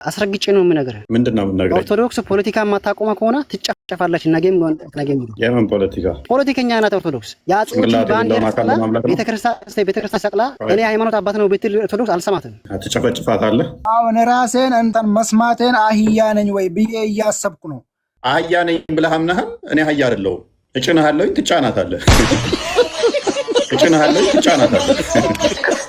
አስረግጬ ነው የምነግርህ። ምንድነው የምነግርህ? ኦርቶዶክስ ፖለቲካ ማታቆማ ከሆነ ትጨፈጨፋለች። ነገም የምን ፖለቲካ? ፖለቲከኛ ናት ኦርቶዶክስ። ያጽውቲ ባንዲራ ሰቅላ ቤተክርስቲያን ሰቅላ እኔ ሃይማኖት አባት ነው ብትል ኦርቶዶክስ አልሰማትም። ትጨፈጭፋታለህ? አሁን ራሴን እንትን መስማቴን አህያ ነኝ ወይ ብዬ እያሰብኩ ነው። አህያ ነኝ ብለህ አምነሃል? እኔ አህያ አይደለሁም። እጭንሃለሁኝ፣ ትጫናታለህ። እጭንሃለሁኝ፣ ትጫናታለህ።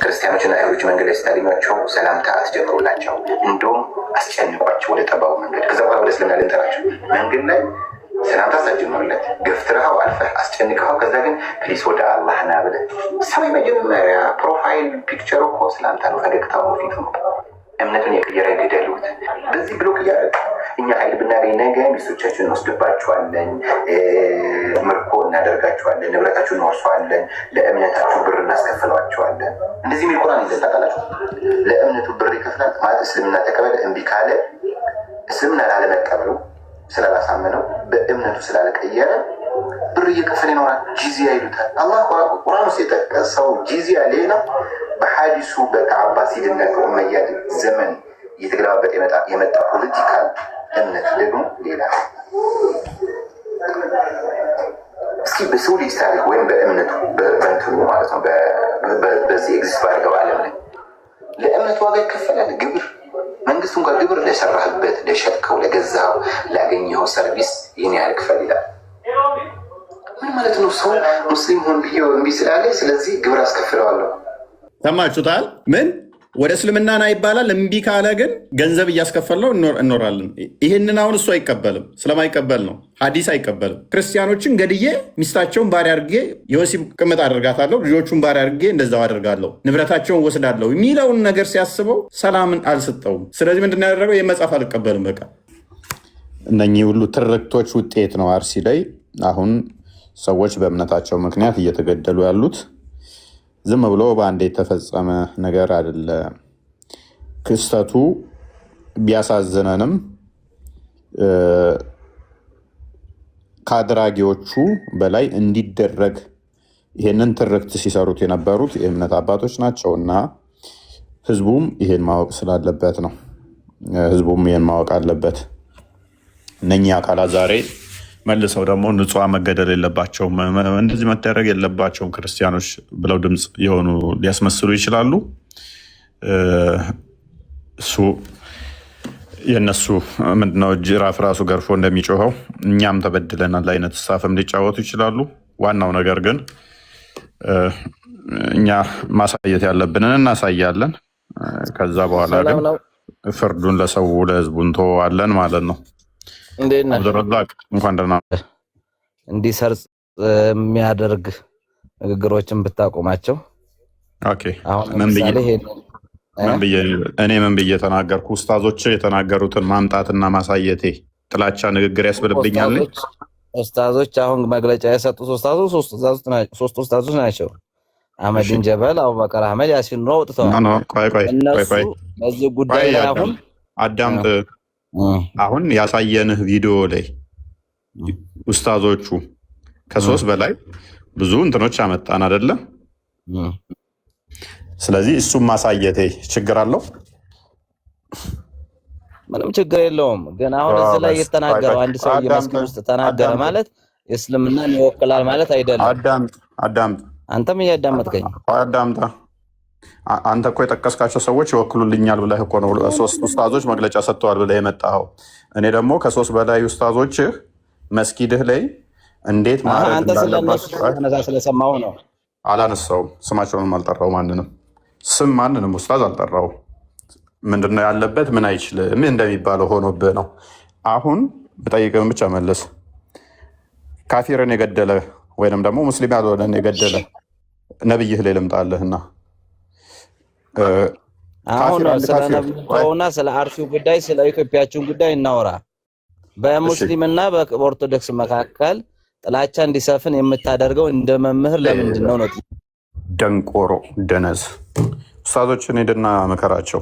ክርስቲያኖችና አይሁዶች መንገድ ላይ ስታገኟቸው ሰላምታ አትጀምሩላቸው፣ እንደውም አስጨንቋቸው ወደ ጠባቡ መንገድ። ከዛ በኋላ ወደ እስልምና ልንጠራቸው መንገድ ላይ ሰላምታ ሳትጀምሩለት ገፍትረኸው አልፈህ አስጨንቀኸው፣ ከዛ ግን ፕሊስ ወደ አላህ ና ብለህ ሰው የመጀመሪያ ፕሮፋይል ፒክቸሩ እኮ ሰላምታ ነው፣ ፈገግታው ነው፣ ፊቱ ነው። እምነቱን የቀየረ ገደሉት። በዚህ ብሎክ እያደረግ እኛ ኃይል ብናገኝ ነገ ሚስቶቻችን እንወስድባቸዋለን፣ ምርኮ እናደርጋቸዋለን፣ ንብረታችሁን እንወርሰዋለን፣ ለእምነታችሁ ብር እናስከፍለዋቸዋለን። እንደዚህ የሚል ቁርአን ይዘታቃላችሁ። ለእምነቱ ብር ይከፍላል ማለት እስልምና ተቀበለ እምቢ ካለ እስልምና ላለመቀበሉ ስላላሳመነው በእምነቱ ስላለቀየረ ብር እየከፈለ ይኖራል። ጂዚያ ይሉታል። አላህ ቁርአን ውስጥ የጠቀሰው ጂዚያ ሌላ፣ በሐዲሱ በአባሲድና ከኡመያድ ዘመን እየተገለባበጠ የመጣ ፖለቲካል እምነት ደግሞ ሌላ። እስኪ በሰው ልጅ ታሪክ ወይም በእምነቱ በእንትኑ ማለት ነው በዚህ ኤግዚስት ባደርገው ዓለም ላይ ለእምነቱ ዋጋ ይከፈላል። ግብር መንግስቱ እንኳ ግብር ለሰራህበት፣ ለሸጥከው፣ ለገዛው፣ ላገኘኸው ሰርቪስ ይህን ያህል ክፈል ይላል። ምን ማለት ነው? ሰው ሙስሊም ሆን ብዬ እምቢ ስላለ ስለዚህ ግብር አስከፍለዋለሁ። ሰማችሁታል? ምን ወደ እስልምና ና ይባላል። እምቢ ካለ ግን ገንዘብ እያስከፈልነው እኖራለን። ይህንን አሁን እሱ አይቀበልም። ስለማይቀበል ነው። ሀዲስ አይቀበልም። ክርስቲያኖችን ገድዬ ሚስታቸውን ባሪያ አድርጌ የወሲብ ቅምጥ አደርጋታለሁ፣ ልጆቹን ባሪያ አድርጌ እንደዛው አደርጋለሁ፣ ንብረታቸውን ወስዳለሁ የሚለውን ነገር ሲያስበው ሰላምን አልሰጠውም። ስለዚህ ምንድን ያደረገው? የመጽሐፍ አልቀበልም። በቃ እነኚህ ሁሉ ትርክቶች ውጤት ነው አርሲ ላይ አሁን ሰዎች በእምነታቸው ምክንያት እየተገደሉ ያሉት። ዝም ብሎ በአንድ የተፈጸመ ነገር አይደለ። ክስተቱ ቢያሳዝነንም ከአድራጊዎቹ በላይ እንዲደረግ ይህንን ትርክት ሲሰሩት የነበሩት የእምነት አባቶች ናቸው እና ህዝቡም ይሄን ማወቅ ስላለበት ነው። ህዝቡም ይሄን ማወቅ አለበት። እነኚህ አካላት ዛሬ መልሰው ደግሞ ንጹሐን መገደል የለባቸውም፣ እንደዚህ መደረግ የለባቸውም ክርስቲያኖች ብለው ድምፅ የሆኑ ሊያስመስሉ ይችላሉ። እሱ የእነሱ ምንድነው ጅራፍ ራሱ ገርፎ እንደሚጮኸው እኛም ተበድለናል አይነት ሳፍም ሊጫወቱ ይችላሉ። ዋናው ነገር ግን እኛ ማሳየት ያለብንን እናሳያለን። ከዛ በኋላ ግን ፍርዱን ለሰው ለህዝቡ እንተዋለን ማለት ነው። አብዱረዛቅ እንኳን ደህና እንዲሰርጽ የሚያደርግ ንግግሮችን ብታቆማቸው። እኔ ምን ብዬ ተናገርኩ? ኡስታዞች የተናገሩትን ማምጣትና ማሳየቴ ጥላቻ ንግግር ያስብልብኛል? ኡስታዞች አሁን መግለጫ የሰጡት ሶስት ኡስታዞች ናቸው። አህመድን ጀበል፣ አቡበከር አህመድ፣ ያሲን ኑር ወጥተዋል። እነሱ በዚህ ጉዳይ ላይ አሁን አዳምጥ። አሁን ያሳየንህ ቪዲዮ ላይ ኡስታዞቹ ከ3 በላይ ብዙ እንትኖች አመጣን አይደለም? ስለዚህ እሱም ማሳየቴ ችግር አለው? ምንም ችግር የለውም። ግን አሁን እዚህ ላይ የተናገረው አንድ ሰው የመስጊድ ውስጥ ተናገረ ማለት እስልምናን ይወክላል ማለት አይደለም። አዳምጥ። አንተም እያዳመጥከኝ አዳምጣ። አንተ እኮ የጠቀስካቸው ሰዎች ይወክሉልኛል ብለህ እኮ ነው 3 ኡስታዞች መግለጫ ሰጥተዋል ብለህ የመጣኸው። እኔ ደግሞ ከ3 በላይ ኡስታዞችህ መስጊድህ ላይ እንዴት ማድረግ እንዳለባቸው ስለሰማሁ ነው። አላነሳውም። ስማቸውንም አልጠራው። ማንንም ኡስታዝ አልጠራው። ምንድነው ያለበት? ምን አይችልም እንደሚባለው ሆኖብህ ነው። አሁን ብጠይቅህን ብቻ መለስ። ካፊርን የገደለ ወይንም ደግሞ ሙስሊም ያልሆነን የገደለ ነብይህ ላይ ልምጣለህና አሁን ስለ ነብዩና ስለ አርሺው ጉዳይ ስለ ኢትዮጵያችን ጉዳይ እናወራ። በሙስሊምና በኦርቶዶክስ መካከል ጥላቻ እንዲሰፍን የምታደርገው እንደ መምህር ለምንድን ነው? ደንቆሮ ደነዝ ኡስታዞችን ሄድና መከራቸው።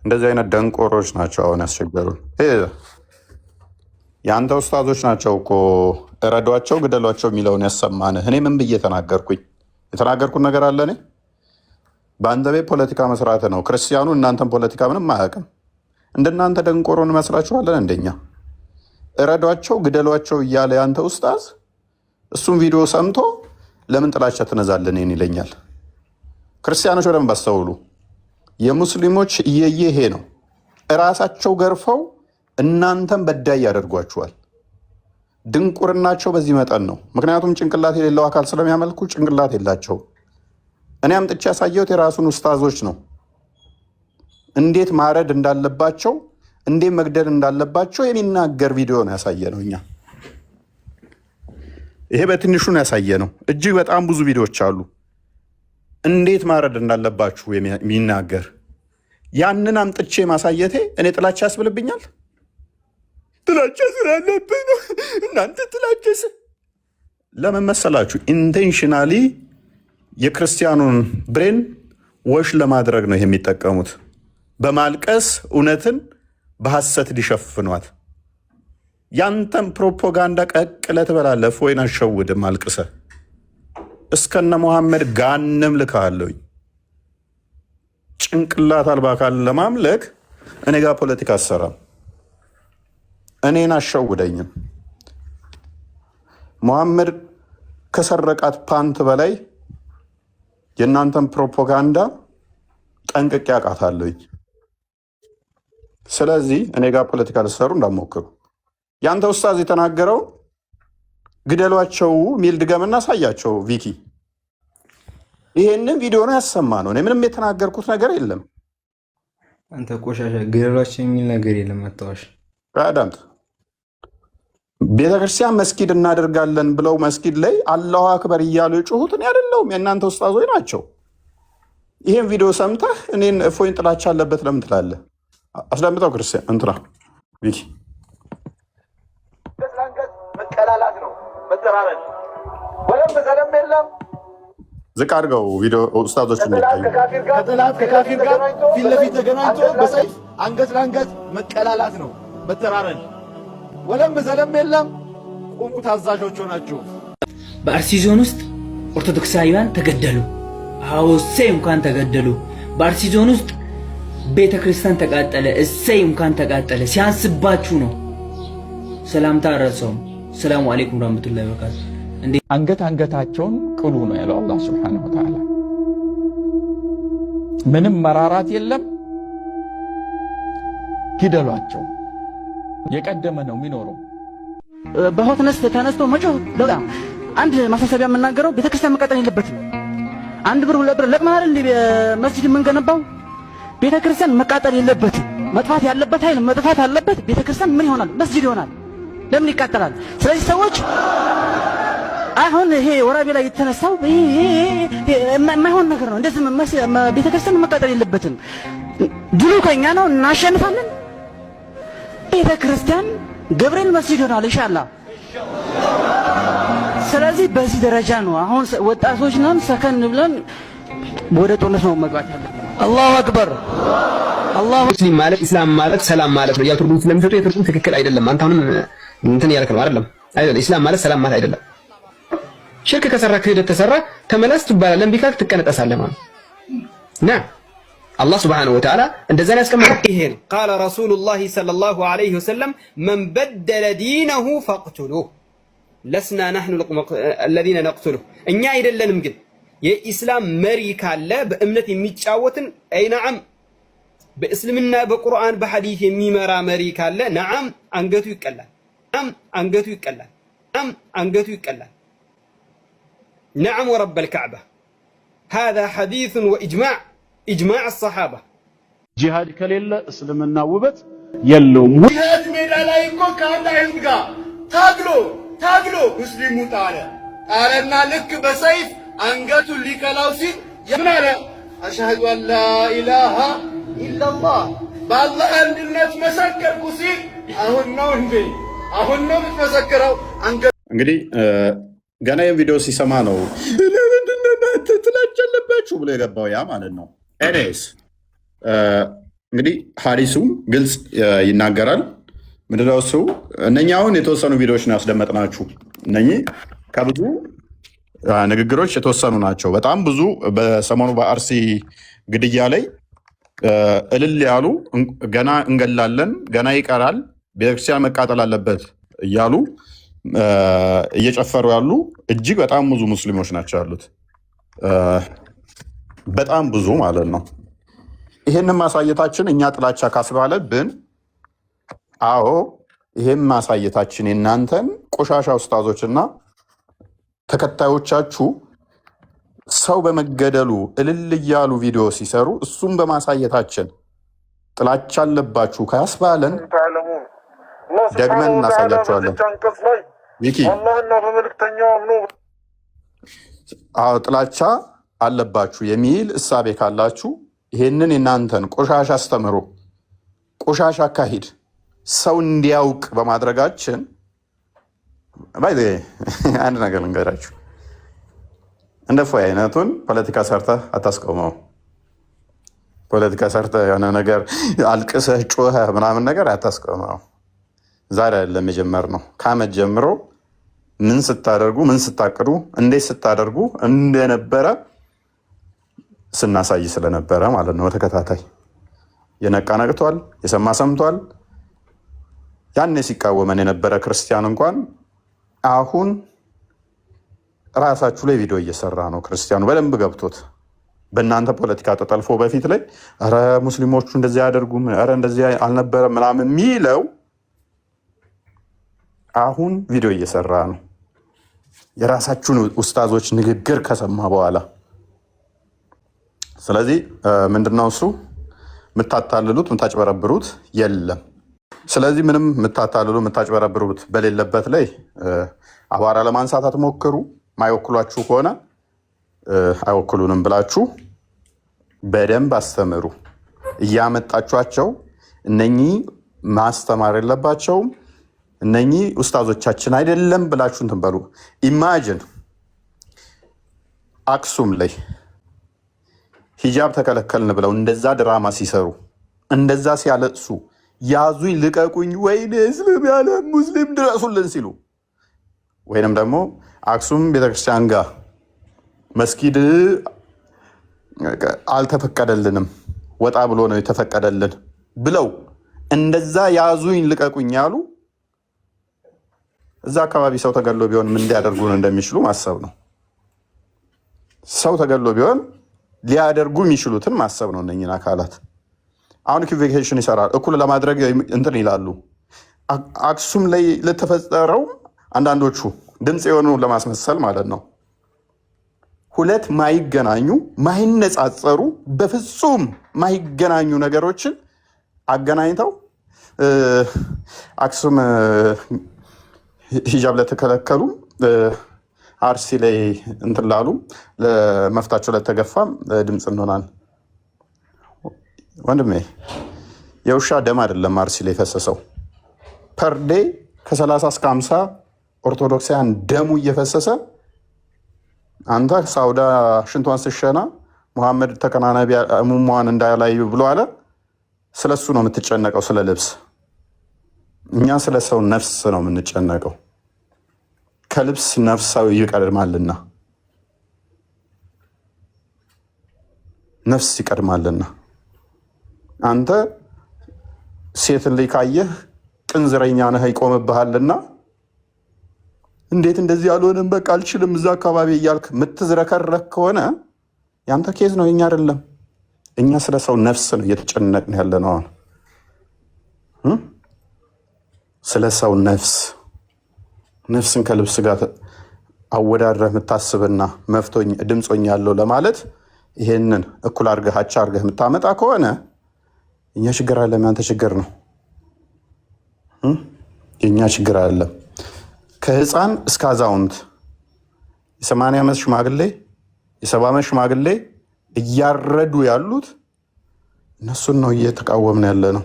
እንደዚህ አይነት ደንቆሮች ናቸው አሁን ያስቸገሩን። የአንተ ኡስታዞች ናቸው እኮ እረዷቸው፣ ግደሏቸው የሚለውን ያሰማንህ። እኔ ምን ብዬ ተናገርኩኝ? የተናገርኩት ነገር አለ? እኔ በአንተ ቤት ፖለቲካ መስራት ነው። ክርስቲያኑ እናንተን ፖለቲካ ምንም አያውቅም። እንደናንተ ደንቆሮ እንመስላችኋለን? እንደኛ እረዷቸው፣ ግደሏቸው እያለ ያንተ ኡስታዝ እሱም ቪዲዮ ሰምቶ ለምን ጥላቻ ትነዛለን ይለኛል። ክርስቲያኖች በደንብ አስተውሉ። የሙስሊሞች እየየ ይሄ ነው። እራሳቸው ገርፈው እናንተም በዳይ ያደርጓችኋል። ድንቁርናቸው በዚህ መጠን ነው። ምክንያቱም ጭንቅላት የሌለው አካል ስለሚያመልኩ ጭንቅላት የላቸው። እኔ አምጥቼ ያሳየሁት የራሱን ኡስታዞች ነው። እንዴት ማረድ እንዳለባቸው፣ እንዴት መግደል እንዳለባቸው የሚናገር ቪዲዮ ነው ያሳየ ነው። እኛ ይሄ በትንሹ ነው ያሳየ ነው። እጅግ በጣም ብዙ ቪዲዮዎች አሉ እንዴት ማረድ እንዳለባችሁ የሚናገር። ያንን አምጥቼ ማሳየቴ እኔ ጥላቻ ያስብልብኛል? ጥላቻ ስላለብህ ነው እናንተ ጥላቻ ለምን መሰላችሁ? ኢንቴንሽናሊ የክርስቲያኑን ብሬን ወሽ ለማድረግ ነው የሚጠቀሙት። በማልቀስ እውነትን በሐሰት ሊሸፍኗት። ያንተን ፕሮፓጋንዳ ቀቅለ ትበላለህ ወይን አሸውድም አልቅሰ እስከነ መሐመድ ጋንም ልካለሁኝ። ጭንቅላት አልባ አካልን ለማምለክ እኔ ጋር ፖለቲካ አሰራም። እኔን አሸውደኝም። መሐመድ ከሰረቃት ፓንት በላይ የእናንተን ፕሮፓጋንዳ ጠንቅቄ አውቃታለሁኝ። ስለዚህ እኔ ጋር ፖለቲካ ልሰሩ እንዳትሞክሩ። ያንተ ኡስታዝ የተናገረው ግደሏቸው ሚል ድገምና ሳያቸው። ቪኪ ይሄንን ቪዲዮ ነው ያሰማ ነው። እኔ ምንም የተናገርኩት ነገር የለም። አንተ ቆሻሻ ግደሏቸው የሚል ነገር የለም። አታዋሽ አዳምጥ። ቤተክርስቲያን መስጊድ እናደርጋለን ብለው መስጊድ ላይ አላሁ አክበር እያሉ የጮሁት እኔ አይደለሁም፣ የእናንተ ኡስታዞች ናቸው። ይሄን ቪዲዮ ሰምተህ እኔን እፎይን ጥላቻ አለበት ለምን ትላለህ? አስዳምጠው ክርስቲያን እንትና ቪኪ መቀላላት ነው መተማመን ወለም በሰለም የለም። ዝቅ አድርገው ቪዲዮ ኡስታዞች እንዲታዩ። ከጠላት ከካፊር ጋር ፊት ለፊት ተገናኝቶ በሰይፍ አንገት ለአንገት መቀላላት ነው መተማመን ወለም በሰለም የለም። ቁሙ ታዛዦች ሆናችሁ። በአርሲ ዞን ውስጥ ኦርቶዶክሳውያን ተገደሉ። አዎ እሰይ እንኳን ተገደሉ። በአርሲ ዞን ውስጥ ቤተ ክርስቲያን ተቃጠለ። እሰይ እንኳን ተቃጠለ። ሲያንስባችሁ ነው። ሰላምታ አረሰውም። ሰላሙ አለይኩም ወራህመቱላሂ ወበረካቱ። አንገት አንገታቸውን ቅሉ ነው ያለው አላህ ሱብሓነሁ ወተዓላ። ምንም መራራት የለም። ግደሏቸው። የቀደመ ነው የሚኖረው። በሆትነስ ተነስቶ መጮህ በጣም አንድ ማሳሰቢያ የምናገረው ቤተክርስቲያን መቃጠል የለበትም። አንድ ብር ሁለት ብር ለቅመናል እንደ መስጂድ የምንገነባው ቤተክርስቲያን መቃጠል የለበትም። መጥፋት ያለበት ኃይል መጥፋት አለበት። ቤተክርስቲያን ምን ይሆናል? መስጂድ ይሆናል። ለምን ይቃጠላል? ስለዚህ ሰዎች አሁን ይሄ ወራቤ ላይ የተነሳው የማይሆን ነገር ነው። እንደዚህ ቤተክርስቲያን መቃጠል የለበትም። ድሉ ከኛ ነው፣ እናሸንፋለን። ቤተክርስቲያን ገብርኤል መስጂድ ይሆናል ኢንሻአላህ። ስለዚህ በዚህ ደረጃ ነው አሁን ወጣቶች ነን፣ ሰከን ብለን ወደ ጦርነት ነው መግባት ያለብን። አላሁ አክበር። ሙስሊም ማለት ኢስላም ማለት ሰላም ማለት ነው። ያው ትርጉም ስለሚሰጡ የትርጉም ትክክል አይደለም። አንተ አሁንም እንትን ያልክ ነው አይደለም? አይደለም። ኢስላም ማለት ሰላም ማለት አይደለም። ሽርክ ከሰራ ክህደት ተሰራ ተመለስ ትባላለህ። እምቢ ካልክ ትቀነጠሳለህ ማለት ነው። አላህ ሱብሓነሁ ወተዓላ እንደዛ ነው ያስቀመጠው። ይሄን ቃለ ረሱሉላህ ሰለላሁ ዐለይሂ ወሰለም መን በደለ ዲነሁ ፈቅቱሉህ ለስና ነሕኑ አለዚነ ነቅቱሉህ። እኛ አይደለንም ግን የኢስላም መሪ ካለ በእምነት የሚጫወትን አይናም በእስልምና በቁርአን በሐዲስ የሚመራ መሪ ካለ ነዓም አንገቱ ይቀላል። ነዓም አንገቱ ይቀላል። ነዓም አንገቱ ይቀላል። ነዓም ወረበል ከዕባ هذا حديث وإجماع إجماع الصحابة። ጂሃድ ከሌለ እስልምና ውበት የለውም። ጂሃድ ሜዳ ላይ እኮ ከአላህ ሕዝብ ጋር ታግሎ ሙስሊሙ ጣለና ልክ በሰይፍ አንገቱን ሊቀላው ሲል ምን አለ? አሽሀዱ አን ላ ኢላሃ ኢላላህ በአላህ አንድነት መሰከርኩ ሲል አሁን ነው እንዴ? አሁን ነው የምትመሰክረው? እንግዲህ ገና ይህን ቪዲዮ ሲሰማ ነው ለምንድን ነው እናንተ ጥላቻ አለባችሁ ብሎ የገባው ያ ማለት ነው። ኤኒዌይስ እንግዲህ ሐዲሱም ግልጽ ይናገራል። ምንድነው እሱ? እነኛ አሁን የተወሰኑ ቪዲዮዎች ነው ያስደመጥናችሁ። እነኚህ ከብዙ ንግግሮች የተወሰኑ ናቸው። በጣም ብዙ በሰሞኑ በአርሲ ግድያ ላይ እልል ያሉ ገና እንገላለን፣ ገና ይቀራል፣ ቤተክርስቲያን መቃጠል አለበት እያሉ እየጨፈሩ ያሉ እጅግ በጣም ብዙ ሙስሊሞች ናቸው ያሉት። በጣም ብዙ ማለት ነው። ይሄንን ማሳየታችን እኛ ጥላቻ ካስባለብን፣ አዎ ይሄም ማሳየታችን የእናንተን ቆሻሻ ኡስታዞችና ተከታዮቻችሁ ሰው በመገደሉ እልል እያሉ ቪዲዮ ሲሰሩ እሱም በማሳየታችን ጥላቻ አለባችሁ ካስባለን ደግመን እናሳያችኋለን። ቪኪ ጥላቻ አለባችሁ የሚል እሳቤ ካላችሁ ይሄንን የናንተን ቆሻሻ አስተምሮ ቆሻሻ አካሂድ ሰው እንዲያውቅ በማድረጋችን አንድ ነገር ልንገራችሁ። እንደ ፎይ አይነቱን ፖለቲካ ሰርተህ አታስቆመው። ፖለቲካ ሰርተህ የሆነ ነገር አልቅሰህ ጮኸህ ምናምን ነገር አታስቆመው። ዛሬ አይደለም የጀመርነው። ከዓመት ጀምሮ ምን ስታደርጉ፣ ምን ስታቅዱ፣ እንዴት ስታደርጉ እንደነበረ ስናሳይ ስለነበረ ማለት ነው። በተከታታይ የነቃ ነቅቷል፣ የሰማ ሰምቷል። ያኔ ሲቃወመን የነበረ ክርስቲያን እንኳን አሁን ራሳችሁ ላይ ቪዲዮ እየሰራ ነው። ክርስቲያኑ በደንብ ገብቶት በእናንተ ፖለቲካ ተጠልፎ በፊት ላይ ኧረ ሙስሊሞቹ እንደዚህ አያደርጉም፣ ኧረ እንደዚህ አልነበረም ምናምን የሚለው አሁን ቪዲዮ እየሰራ ነው። የራሳችሁን ኡስታዞች ንግግር ከሰማ በኋላ። ስለዚህ ምንድነው እሱ የምታታልሉት የምታጭበረብሩት የለም። ስለዚህ ምንም የምታታልሉ የምታጭበረብሩት በሌለበት ላይ አቧራ ለማንሳት አትሞክሩ። ማይወክሏችሁ ከሆነ አይወክሉንም ብላችሁ በደንብ አስተምሩ። እያመጣችኋቸው እነኚህ ማስተማር የለባቸውም እነኚህ ኡስታዞቻችን አይደለም ብላችሁ እንትን በሉ። ኢማጅን አክሱም ላይ ሂጃብ ተከለከልን ብለው እንደዛ ድራማ ሲሰሩ እንደዛ ሲያለቅሱ ያዙኝ ልቀቁኝ ወይኔ እስልም ያለ ሙስሊም ድረሱልን ሲሉ ወይንም ደግሞ አክሱም ቤተክርስቲያን ጋር መስጊድ አልተፈቀደልንም ወጣ ብሎ ነው የተፈቀደልን ብለው እንደዛ ያዙኝ ልቀቁኝ ያሉ እዛ አካባቢ ሰው ተገሎ ቢሆን ምን ሊያደርጉን እንደሚችሉ ማሰብ ነው። ሰው ተገሎ ቢሆን ሊያደርጉ የሚችሉትን ማሰብ ነው። እነኝን አካላት አሁን ኢኩቪኬሽን ይሰራል እኩል ለማድረግ እንትን ይላሉ። አክሱም ላይ ለተፈጠረው አንዳንዶቹ ድምፅ የሆኑ ለማስመሰል ማለት ነው። ሁለት ማይገናኙ ማይነጻጸሩ በፍጹም ማይገናኙ ነገሮችን አገናኝተው አክሱም ሂጃብ ለተከለከሉ አርሲ ላይ እንትን ላሉ ለመፍታቸው ለተገፋም ድምፅ እንሆናል። ወንድሜ የውሻ ደም አይደለም አርሲ ላይ የፈሰሰው። ፐርዴ ከ30 እስከ 50 ኦርቶዶክሳውያን ደሙ እየፈሰሰ አንተ ሳውዳ ሽንቷን ስሸና ሙሐመድ ተከናናቢ ሙሟን እንዳያላዩ ብሎ አለ። ስለሱ ነው የምትጨነቀው፣ ስለ ልብስ። እኛ ስለ ሰው ነፍስ ነው የምንጨነቀው። ከልብስ ነፍሳዊ ይቀድማልና ነፍስ ይቀድማልና። አንተ ሴትን ላይ ካየህ ቅንዝረኛ ነህ ይቆምብሃልና እንዴት እንደዚህ አልሆነም በቃ አልችልም እዛ አካባቢ እያልክ የምትዝረከረክ ከሆነ ያንተ ኬዝ ነው፣ የኛ አይደለም። እኛ ስለ ሰው ነፍስ ነው እየተጨነቅን ያለ ነው። አሁን ስለ ሰው ነፍስን ከልብስ ጋር አወዳድረህ የምታስብና መፍቶኝ ድምፆኝ ያለው ለማለት ይሄንን እኩል አድርገህ አቻ አድርገህ የምታመጣ ከሆነ እኛ ችግር አለም፣ ያንተ ችግር ነው። የእኛ ችግር አለም። ከህፃን እስከ አዛውንት የ80 ዓመት ሽማግሌ የ70 ዓመት ሽማግሌ እያረዱ ያሉት እነሱን ነው እየተቃወምን ያለ ነው።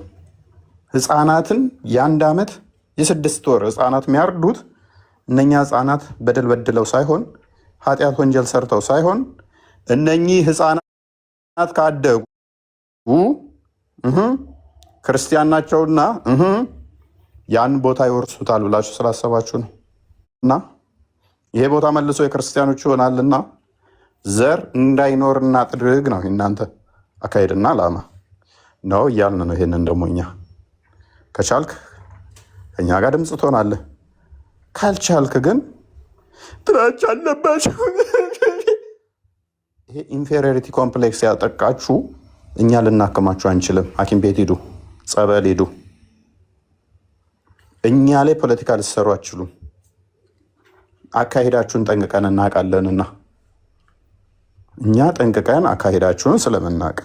ህፃናትን የ1 ዓመት የ6 ወር ህፃናት የሚያርዱት እነኛ ህፃናት በደል በድለው ሳይሆን ኃጢአት ወንጀል ሰርተው ሳይሆን እነኚህ ህፃናት ካደጉ ክርስቲያን ናቸውና ያን ቦታ ይወርሱታል ብላችሁ ስላሰባችሁ ነው። እና ይሄ ቦታ መልሶ የክርስቲያኖች ይሆናልና ዘር እንዳይኖርና ጥድግ ነው እናንተ አካሄድና ዓላማ። ነው እያልን ነው። ይሄንን ደግሞ እኛ ከቻልክ ከኛ ጋር ድምፅ ትሆናለህ፣ ካልቻልክ ግን ጥላቻ አለባችሁ። ይሄ ኢንፌሪዮሪቲ ኮምፕሌክስ ያጠቃችሁ እኛ ልናክማችሁ አንችልም። ሐኪም ቤት ሂዱ፣ ጸበል ሂዱ። እኛ ላይ ፖለቲካ ልትሰሩ አትችሉም። አካሄዳችሁን ጠንቅቀን እናውቃለንና እኛ ጠንቅቀን አካሄዳችሁን ስለምናውቅ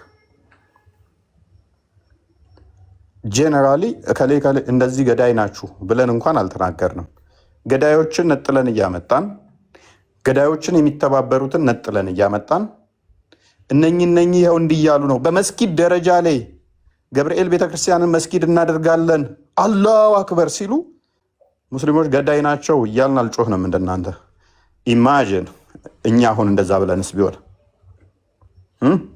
ጄኔራሊ እከሌ እንደዚህ ገዳይ ናችሁ ብለን እንኳን አልተናገርንም። ገዳዮችን ነጥለን እያመጣን ገዳዮችን የሚተባበሩትን ነጥለን እያመጣን እነኚህ ይኸው እንዲያሉ ነው። በመስጊድ ደረጃ ላይ ገብርኤል ቤተክርስቲያንን መስጊድ እናደርጋለን አላሁ አክበር ሲሉ ሙስሊሞች ገዳይ ናቸው እያልን አልጮህንም እንደናንተ። ኢማጂን እኛ አሁን እንደዛ ብለንስ ቢሆን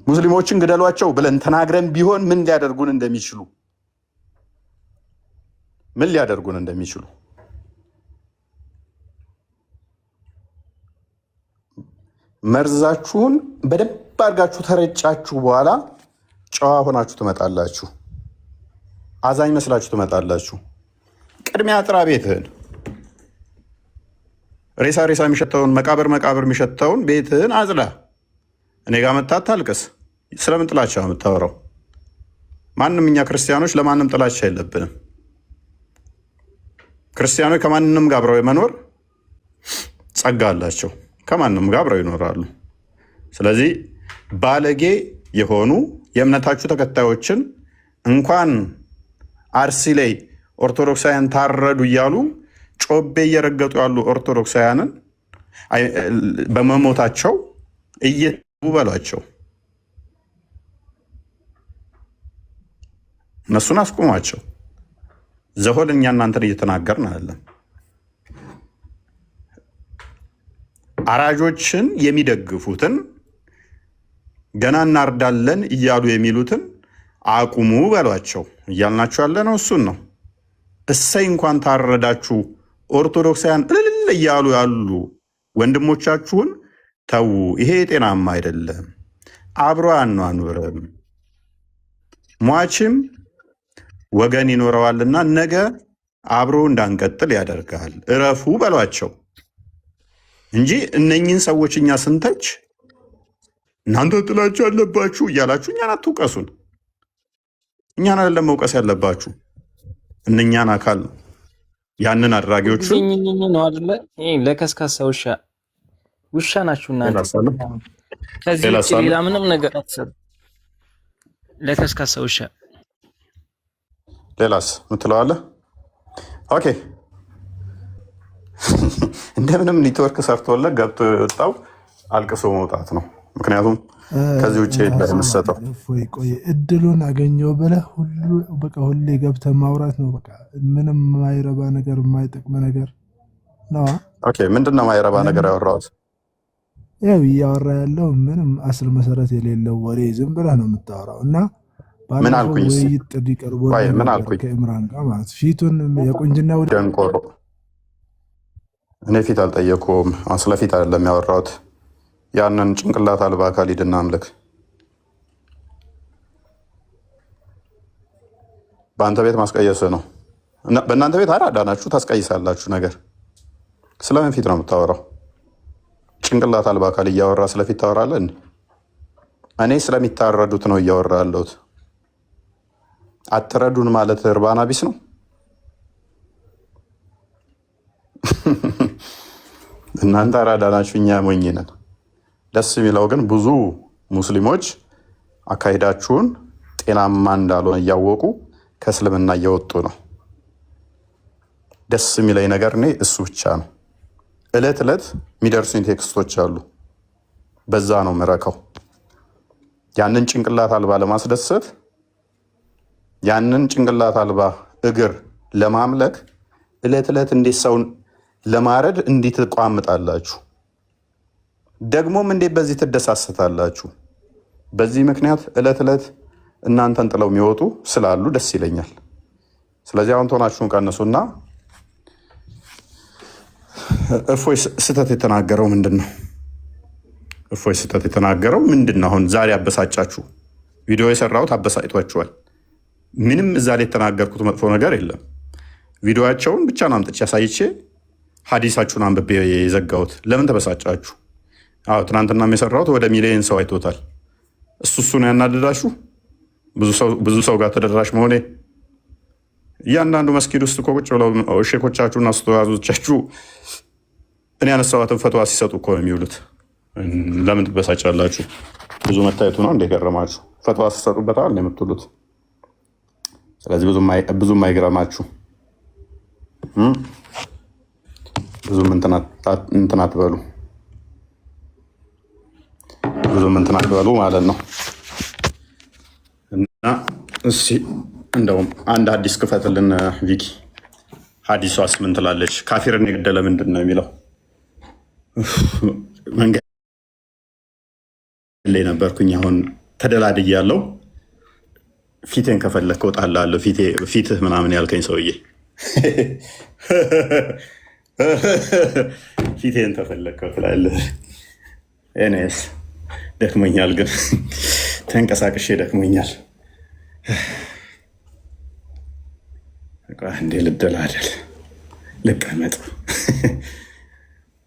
ሙስሊሞችን ግደሏቸው ብለን ተናግረን ቢሆን ምን ሊያደርጉን እንደሚችሉ መርዛችሁን በደንብ አድርጋችሁ ተረጫችሁ በኋላ ጨዋ ሆናችሁ ትመጣላችሁ። አዛኝ መስላችሁ ትመጣላችሁ። ቅድሚያ ጥራ ቤትህን፣ ሬሳ የሚሸተውን መቃብር የሚሸተውን ቤትህን አጽዳ። እኔ ጋር መታት ታልቅስ። ስለምን ጥላቻ የምታወራው? ማንም እኛ ክርስቲያኖች ለማንም ጥላቻ የለብንም። ክርስቲያኖች ከማንም ጋር አብረው የመኖር ጸጋ አላቸው። ከማንም ጋር አብረው ይኖራሉ። ስለዚህ ባለጌ የሆኑ የእምነታችሁ ተከታዮችን እንኳን አርሲ ላይ ኦርቶዶክሳውያን ታረዱ እያሉ ጮቤ እየረገጡ ያሉ ኦርቶዶክሳውያንን በመሞታቸው እየተው በሏቸው። እነሱን አስቁሟቸው። ዘሆል እኛ እናንተን እየተናገርን አይደለም። አራጆችን የሚደግፉትን ገና እናርዳለን እያሉ የሚሉትን አቁሙ በሏቸው። እያልናችሁ ያለ ነው እሱን ነው። እሰይ እንኳን ታረዳችሁ ኦርቶዶክሳውያን እልል እያሉ ያሉ ወንድሞቻችሁን ተዉ። ይሄ ጤናማ አይደለም። አብሮ አኗኑርም ሟችም ወገን ይኖረዋልና ነገ አብሮ እንዳንቀጥል ያደርጋል። እረፉ በሏቸው እንጂ እነኝህን ሰዎች እኛ ስንተች እናንተ ጥላቻ አለባችሁ እያላችሁ እኛን አትውቀሱን። እኛን አይደለም መውቀስ ያለባችሁ እነኛን አካል ነው። ያንን አድራጊዎቹን ነው አይደለ? ለከስካሳ ውሻ ናችሁ እናንተ። ከዚህ ሌላ ምንም ነገር አትሰሩ። ለከስካሳ ውሻ። ሌላስ ምትለዋለህ? ኦኬ እንደምንም ኔትወርክ ሰርቶለት ገብቶ የወጣው አልቅሶ መውጣት ነው። ምክንያቱም ከዚህ ውጭ የምትሰጠው ቆይ እድሉን አገኘው ብለህ ሁሌ ገብተህ ማውራት ነው። በቃ ምንም ማይረባ ነገር የማይጠቅም ነገር ነው። ኦኬ ምንድነው ማይረባ ነገር ያወራሁት? ያው እያወራ ያለው ምንም አስል መሰረት የሌለው ወሬ ዝም ብለህ ነው የምታወራው። እና ምን አልኩኝ? ውይይት ጥሪ ቀርቦ ምን አልኩኝ? ከኢምራን ጋር ማለት ፊቱን የቁንጅና ደንቆሮ እኔ ፊት አልጠየኩም። ስለፊት አይደለም ያወራሁት። ያንን ጭንቅላት አልባ አካል ሂድና አምልክ። በአንተ ቤት ማስቀየስ ነው። በእናንተ ቤት አራዳናችሁ ታስቀይሳላችሁ ነገር። ስለምን ፊት ነው የምታወራው? ጭንቅላት አልባ አካል እያወራ ስለፊት ታወራለህ? እኔ ስለሚታረዱት ነው እያወራ ያለሁት። አትረዱን ማለት እርባና ቢስ ነው። እናንተ አራዳናችሁ፣ እኛ ሞኝ ነን። ደስ የሚለው ግን ብዙ ሙስሊሞች አካሄዳችሁን ጤናማ እንዳልሆነ እያወቁ ከእስልምና እየወጡ ነው። ደስ የሚለኝ ነገር እኔ እሱ ብቻ ነው። እለት እለት የሚደርሱኝ ቴክስቶች አሉ። በዛ ነው ምረከው። ያንን ጭንቅላት አልባ ለማስደሰት፣ ያንን ጭንቅላት አልባ እግር ለማምለክ እለት እለት እንዴት ሰውን ለማረድ እንዴት ትቋምጣላችሁ? ደግሞም እንዴት በዚህ ትደሳሰታላችሁ? በዚህ ምክንያት እለት እለት እናንተን ጥለው የሚወጡ ስላሉ ደስ ይለኛል። ስለዚህ አሁን ቶናችሁን ቀንሱና እፎይ ስህተት የተናገረው ምንድን ነው? እፎይ ስህተት የተናገረው ምንድን ነው? አሁን ዛሬ አበሳጫችሁ። ቪዲዮ የሰራሁት አበሳጭቷችኋል። ምንም እዛ ላይ የተናገርኩት መጥፎ ነገር የለም። ቪዲዮቸውን ብቻ ነው አምጥቼ ያሳይቼ ሀዲሳችሁን አንብቤ የዘጋሁት። ለምን ተበሳጫችሁ? አዎ ትናንትና የሰራሁት ወደ ሚሊዮን ሰው አይቶታል። እሱን ያናደዳችሁ ብዙ ሰው ጋር ተደራሽ መሆኔ። እያንዳንዱ መስጊድ ውስጥ እኮ ቁጭ ብለው ሼኮቻችሁና አስተዋዞቻችሁ እኔ ያነሳኋትን ፈትዋ ሲሰጡ እኮ ነው የሚውሉት። ለምን ትበሳጫላችሁ? ብዙ መታየቱ ነው እንደ ገረማችሁ? ፈትዋ ሲሰጡበታል የምትውሉት። ስለዚህ ብዙም አይግረማችሁ። ብዙም እንትን አትበሉ ማለት ነው። እና እስኪ እንደውም አንድ ሀዲስ ክፈትልን ቪኪ። ሀዲሷስ ምን ትላለች? ካፊርን የገደለ ምንድን ነው የሚለው? መንገድ ላይ ነበርኩኝ፣ አሁን ተደላድያለሁ። ፊቴን ከፈለክ እወጣልሃለሁ። ፊትህ ምናምን ያልከኝ ሰውዬ ፊቴን ተፈለክ ትላለህ። እኔስ ደክሞኛል፣ ግን ተንቀሳቅሼ ደክሞኛል። እንዴ ልደላደል፣ ልቀመጥ።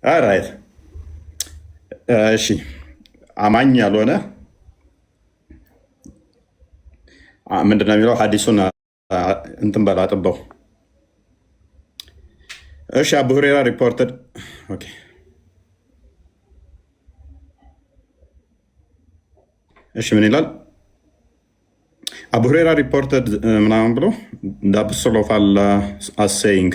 አራይት እሺ። አማኝ ያልሆነ ምንድነው የሚለው? ሀዲሱን እንትን በላ አጥበው። እሺ አቡ ሁሬራ ሪፖርትድ። ኦኬ እሺ ምን ይላል? አቡ ሁሬራ ሪፖርትድ ምናምን ብሎ the apostle of Allah as saying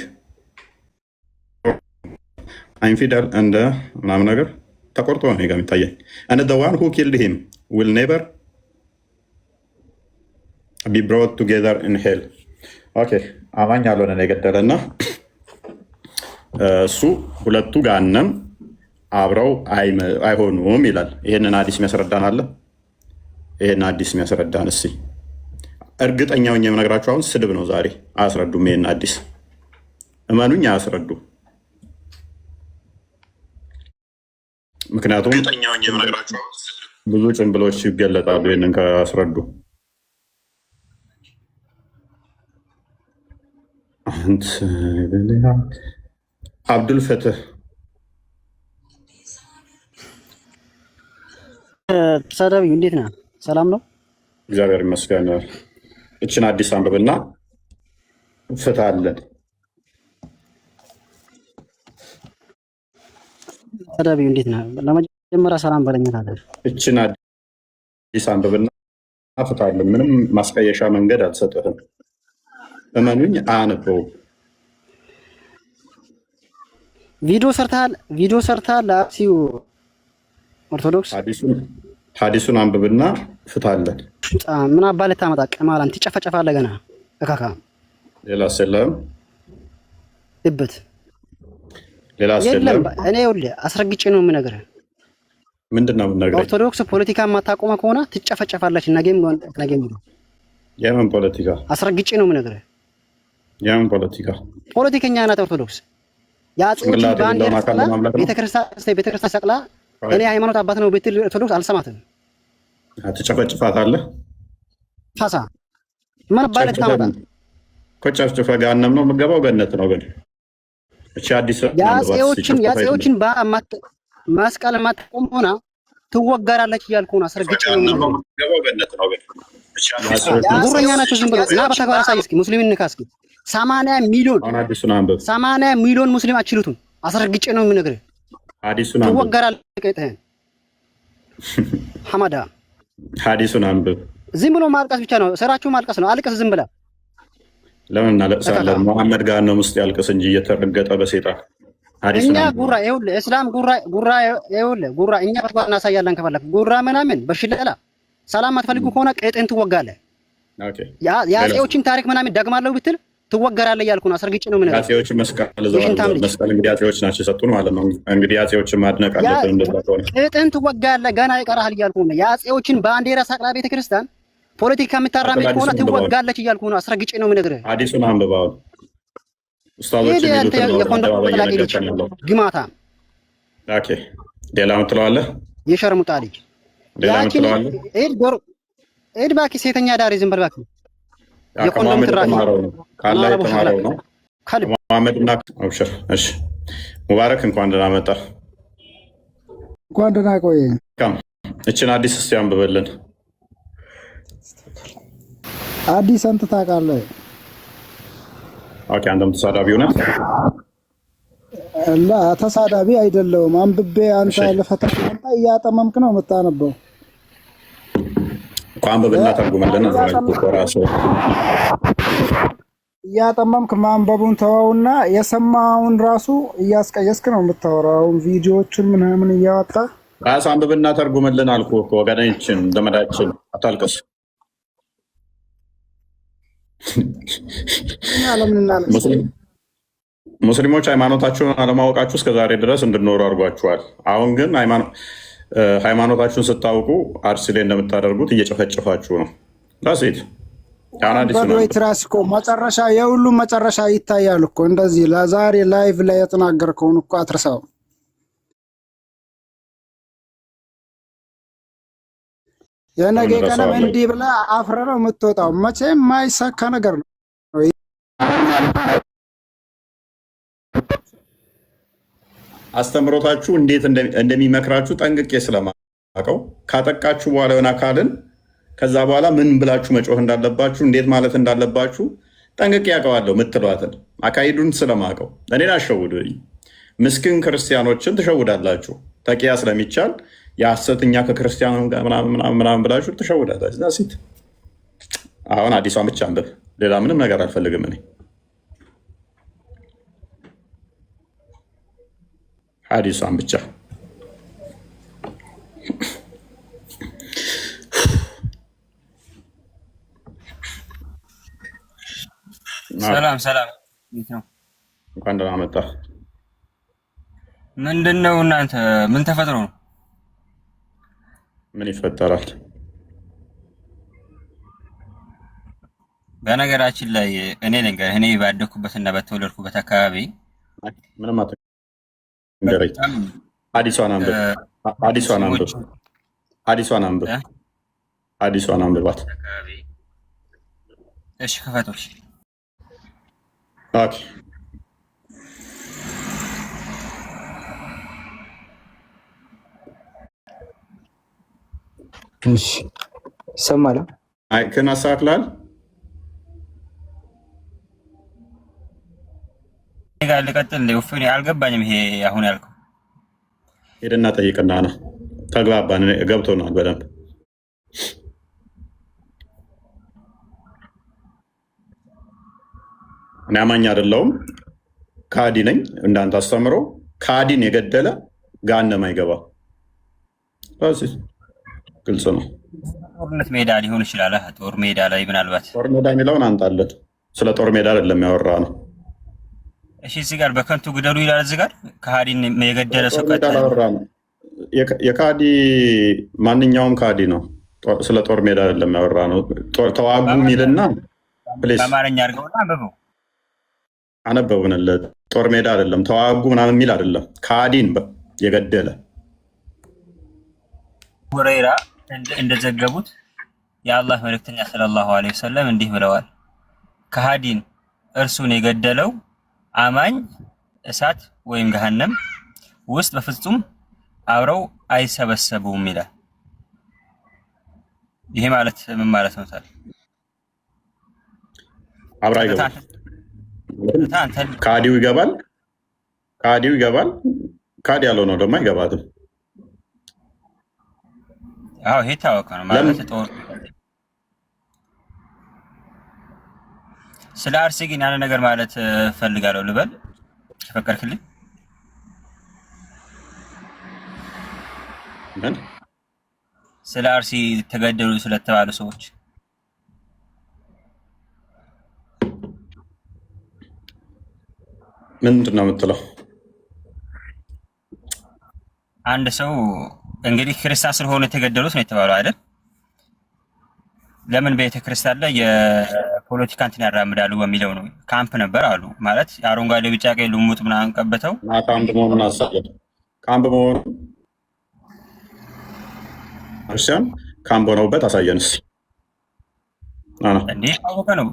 I'm fidel and ምናምን ነገር ተቆርጦ ነው ጋር የሚታየኝ and the one who killed him will never be brought together in hell. ኦኬ አማኝ ያልሆነ ነው የገደለና እሱ ሁለቱ ጋነም አብረው አይሆኑም ይላል። ይሄንን ሐዲስ የሚያስረዳን አለ? ይሄን ሐዲስ የሚያስረዳን እስኪ እርግጠኛው የምነግራችሁ አሁን ስድብ ነው ዛሬ። አያስረዱም። ይሄን ሐዲስ እመኑኝ አያስረዱ። ምክንያቱም ብዙ ጭንብሎች ይገለጣሉ ይሄንን ካስረዱ። አብዱል ፈትህ ተሳዳቢው እንዴት ነህ? ሰላም ነው? እግዚአብሔር ይመስገን። እችን አዲስ አንብብና ፍታለን። ተሳዳቢው እንዴት ነህ? ለመጀመሪያ ሰላም በለኝ ታዲያ። እችን አዲስ አንብብና ፍታለን። ምንም ማስቀየሻ መንገድ አልሰጥህም። እመኑኝ አያነበውም። ቪዲዮ ሰርተሃል ለአርሲው ኦርቶዶክስ። ሐዲሱን አንብብና ፍታለን። ምን አባለ ታመጣ ቅማላን ትጨፈጨፋለህ ገና እካካ። ሌላ ሰላም እበት ሌላ ሰላም። እኔ ይኸውልህ አስረግጬ ነው የምነግርህ። ምንድነው የምነግርህ? ኦርቶዶክስ ፖለቲካ የማታቆመ ከሆነ ትጨፈጨፋለች። ነገም ነው። የምን ፖለቲካ? አስረግጬ ነው የምነግርህ። የምን ፖለቲካ? ፖለቲከኛ ናት ኦርቶዶክስ። የአፄዎችን ባንዲራ ሰቅላ ቤተክርስቲያን ሰቅላ እኔ ሃይማኖት አባት ነው ብትል ኦርቶዶክስ አልሰማትም። ትጨፈጭፋታለህ። ፋሳ ምን ባለት ታመጣ? ኮጨፍጭፈ ገሃነም ነው የምትገባው፣ ገነት ነው ግን። እቺ አዲስ የአፄዎችን መስቀል ማትቆም ሆና ትወገራለች እያልኩ ነው። አስረግጬ ነው የምትገባው፣ ገነት ነው ግን። ጉረኛ ናቸው ዝም ብለው እና በተግባር አሳይ እስኪ። ሙስሊምን ንካ እስኪ። 80 ሚሊዮን ሙስሊም አችሉትም። አስረግጬ ነው የምነግርህ። ሐዲሱን አንብብ። ትወገራለህ። ቀይተህ ሐማዳ ሐዲሱን አንብብ። ዝም ብሎ ማልቀስ ብቻ ነው ስራችሁ፣ ማልቀስ ነው። አልቀስ ዝም ብለህ። ለምን እናለቅሳለን? መሐመድ ገሃነም ውስጥ ያልቅስ እንጂ እየተረገጠ በሴጣን። እኛ ጉራ ይኸውልህ፣ እስላም ጉራ ይኸውልህ፣ ጉራ እኛ በተግባር እናሳያለን። ከፈለክ ጉራ ምናምን በሽለላ ሰላም ማትፈልጉ ከሆነ ቀይጥን ትወጋለህ። ኦኬ የአፄዎችን ታሪክ ምናምን ደግማለሁ ብትል ትወገራለህ እያልኩ ነው። አስረግጬ ነው የምነግርህ። የአፄዎችን መስቀል እንግዲህ አፄዎች ናቸው የሰጡን ማለት ነው። እንግዲህ አፄዎችን ማድነቅ አለብን። እንደዛ ከሆነ ቀይጥን ትወጋለህ። ገና ይቀርሃል እያልኩ ነው። የአፄዎችን ባንዲራ ሰቅላ ቤተክርስቲያን ፖለቲካ የምታራምድ ከሆነ ትወጋለች እያልኩ ነው። አስረግጬ ነው የምነግርህ። ሐዲሱን አንብብ። አሁን ኡስታዞች ግማታ ኦኬ። ሌላ ምትለዋለህ? የሸርሙጣ ልጅ ሌላ ምትለዋለህ? ኤድ እባክህ ሴተኛ ዳሪ ዝም በል እባክህ። የኮንዶም ትራፊ ካላ የተማረው ነው። መሐመድና አብሽር። እሺ ሙባረክ እንኳን ደህና መጣ። እንኳን ደህና ቆየ። እችን አዲስ እስቲ አንብበልን። አዲስ አንተ ታውቃለህ? ኦኬ አንተም ተሳዳቢው ነህ? ላ ተሳዳቢ አይደለሁም። አንብቤ አንተ ለፈተና አንተ እያጠመምክ ነው የምታነበው። አንብብና ተርጉምልን ራሱ እያጠመምክ ማንበቡን ተወውና የሰማውን ራሱ እያስቀየስክ ነው የምታወራው። ቪዲዮዎችን ምናምን እያወጣ ራስ አንብብና ተርጉምልን አልኩህ እኮ ወገናችን፣ ዘመዳችን አታልቅስ። ሙስሊሞች ሃይማኖታቸውን አለማወቃችሁ እስከዛሬ ድረስ እንድኖሩ አድርጓችኋል። አሁን ግን ሃይማኖታችሁን ስታውቁ አርሲ ላይ እንደምታደርጉት እየጨፈጨፋችሁ ነው። ራሴት ትራስኮ መጨረሻ የሁሉም መጨረሻ ይታያል እኮ እንደዚህ። ለዛሬ ላይቭ ላይ የተናገርከውን እኮ አትርሳው። የነገ ቀንም እንዲህ ብለህ አፍረህ ነው የምትወጣው። መቼም የማይሳካ ነገር ነው። አስተምሮታችሁ እንዴት እንደሚመክራችሁ ጠንቅቄ ስለማውቀው ካጠቃችሁ በኋላ የሆነ አካልን ከዛ በኋላ ምን ብላችሁ መጮህ እንዳለባችሁ እንዴት ማለት እንዳለባችሁ ጠንቅቄ ያውቀዋለሁ። ምትሏትን አካሂዱን ስለማውቀው እኔን አሸውዱ። ምስኪን ክርስቲያኖችን ትሸውዳላችሁ። ተቂያ ስለሚቻል የሐሰተኛ ከክርስቲያኑ ምናምን ብላችሁ ትሸውዳላችሁ። ሲት አሁን አዲሷን ብቻ አንብብ። ሌላ ምንም ነገር አልፈልግም እኔ አዲሷን ብቻ። ሰላም ሰላም፣ እንዴት ነው? እንኳን ደህና መጣህ። ምንድን ነው እናንተ? ምን ተፈጥሮ ነው? ምን ይፈጠራል? በነገራችን ላይ እኔ ባደኩበትና በተወለድኩበት አካባቢ ምንም አዲሷን አንብብ፣ አዲሷን አንብባት። እሺ ክፈቶች። ኦኬ እሺ ይሰማል። ማይክን አስተካክለሃል? ጋር ልቀጥል። ወፍኔ አልገባኝም። ይሄ አሁን ያልከው ሄደና ጠይቅና ነው። ተግባባን፣ ገብቶናል በደንብ። እኔ አማኝ አይደለሁም፣ ካዲ ነኝ። እንዳንተ አስተምሮ ካዲን የገደለ ገሃነም አይገባ። ግልጽ ነው። ጦርነት ሜዳ ሊሆን ይችላል። ጦር ሜዳ ላይ ምናልባት ጦር ሜዳ የሚለውን አንጣለት። ስለ ጦር ሜዳ አይደለም ያወራ ነው። እሺ እዚህ ጋር በከንቱ ግደሉ ይላል። እዚህ ጋር ከሃዲን የገደለ ሰው የካዲ ማንኛውም ካዲ ነው። ስለ ጦር ሜዳ አይደለም ያወራ ነው። ተዋጉ የሚልና በአማርኛ አድርገውና አንብበው አነበብንለት። ጦር ሜዳ አይደለም ተዋጉ ምናምን የሚል አይደለም። ካዲን የገደለ ሁረይራ እንደዘገቡት የአላህ መልእክተኛ ሰለላሁ ዐለይሂ ወሰለም እንዲህ ብለዋል። ከሃዲን እርሱን የገደለው አማኝ እሳት ወይም ገሃነም ውስጥ በፍጹም አብረው አይሰበሰቡም ይላል። ይሄ ማለት ምን ማለት ነው ታዲያ? አብራ ይገባል። ካዲው ይገባል። ካዲ ያለው ነው ደግሞ አይገባትም። አዎ ይሄ ታወቀ ነው ማለት ጦር። ስለ አርሲ ግን ያለ ነገር ማለት ፈልጋለሁ ልበል ከፈቀድክልኝ። ምን ስለ አርሲ ተገደሉ ስለተባሉ ሰዎች ምንድን ነው የምትለው? አንድ ሰው እንግዲህ ክርስቲያን ስለሆነ የተገደሉት ነው የተባለው አይደል? ለምን ቤተክርስቲያን ላይ የፖለቲካ እንትን ያራምዳሉ በሚለው ነው። ካምፕ ነበር አሉ ማለት አረንጓዴ፣ ቢጫ፣ ቀይ ልሙጥ ምናምን ቀበተው ካምፕ መሆኑን አሳየን። ካምፕ መሆኑ ክርስቲያን ካምፕ ሆነውበት አሳየንስ። እንዴ ታወቀ ነው።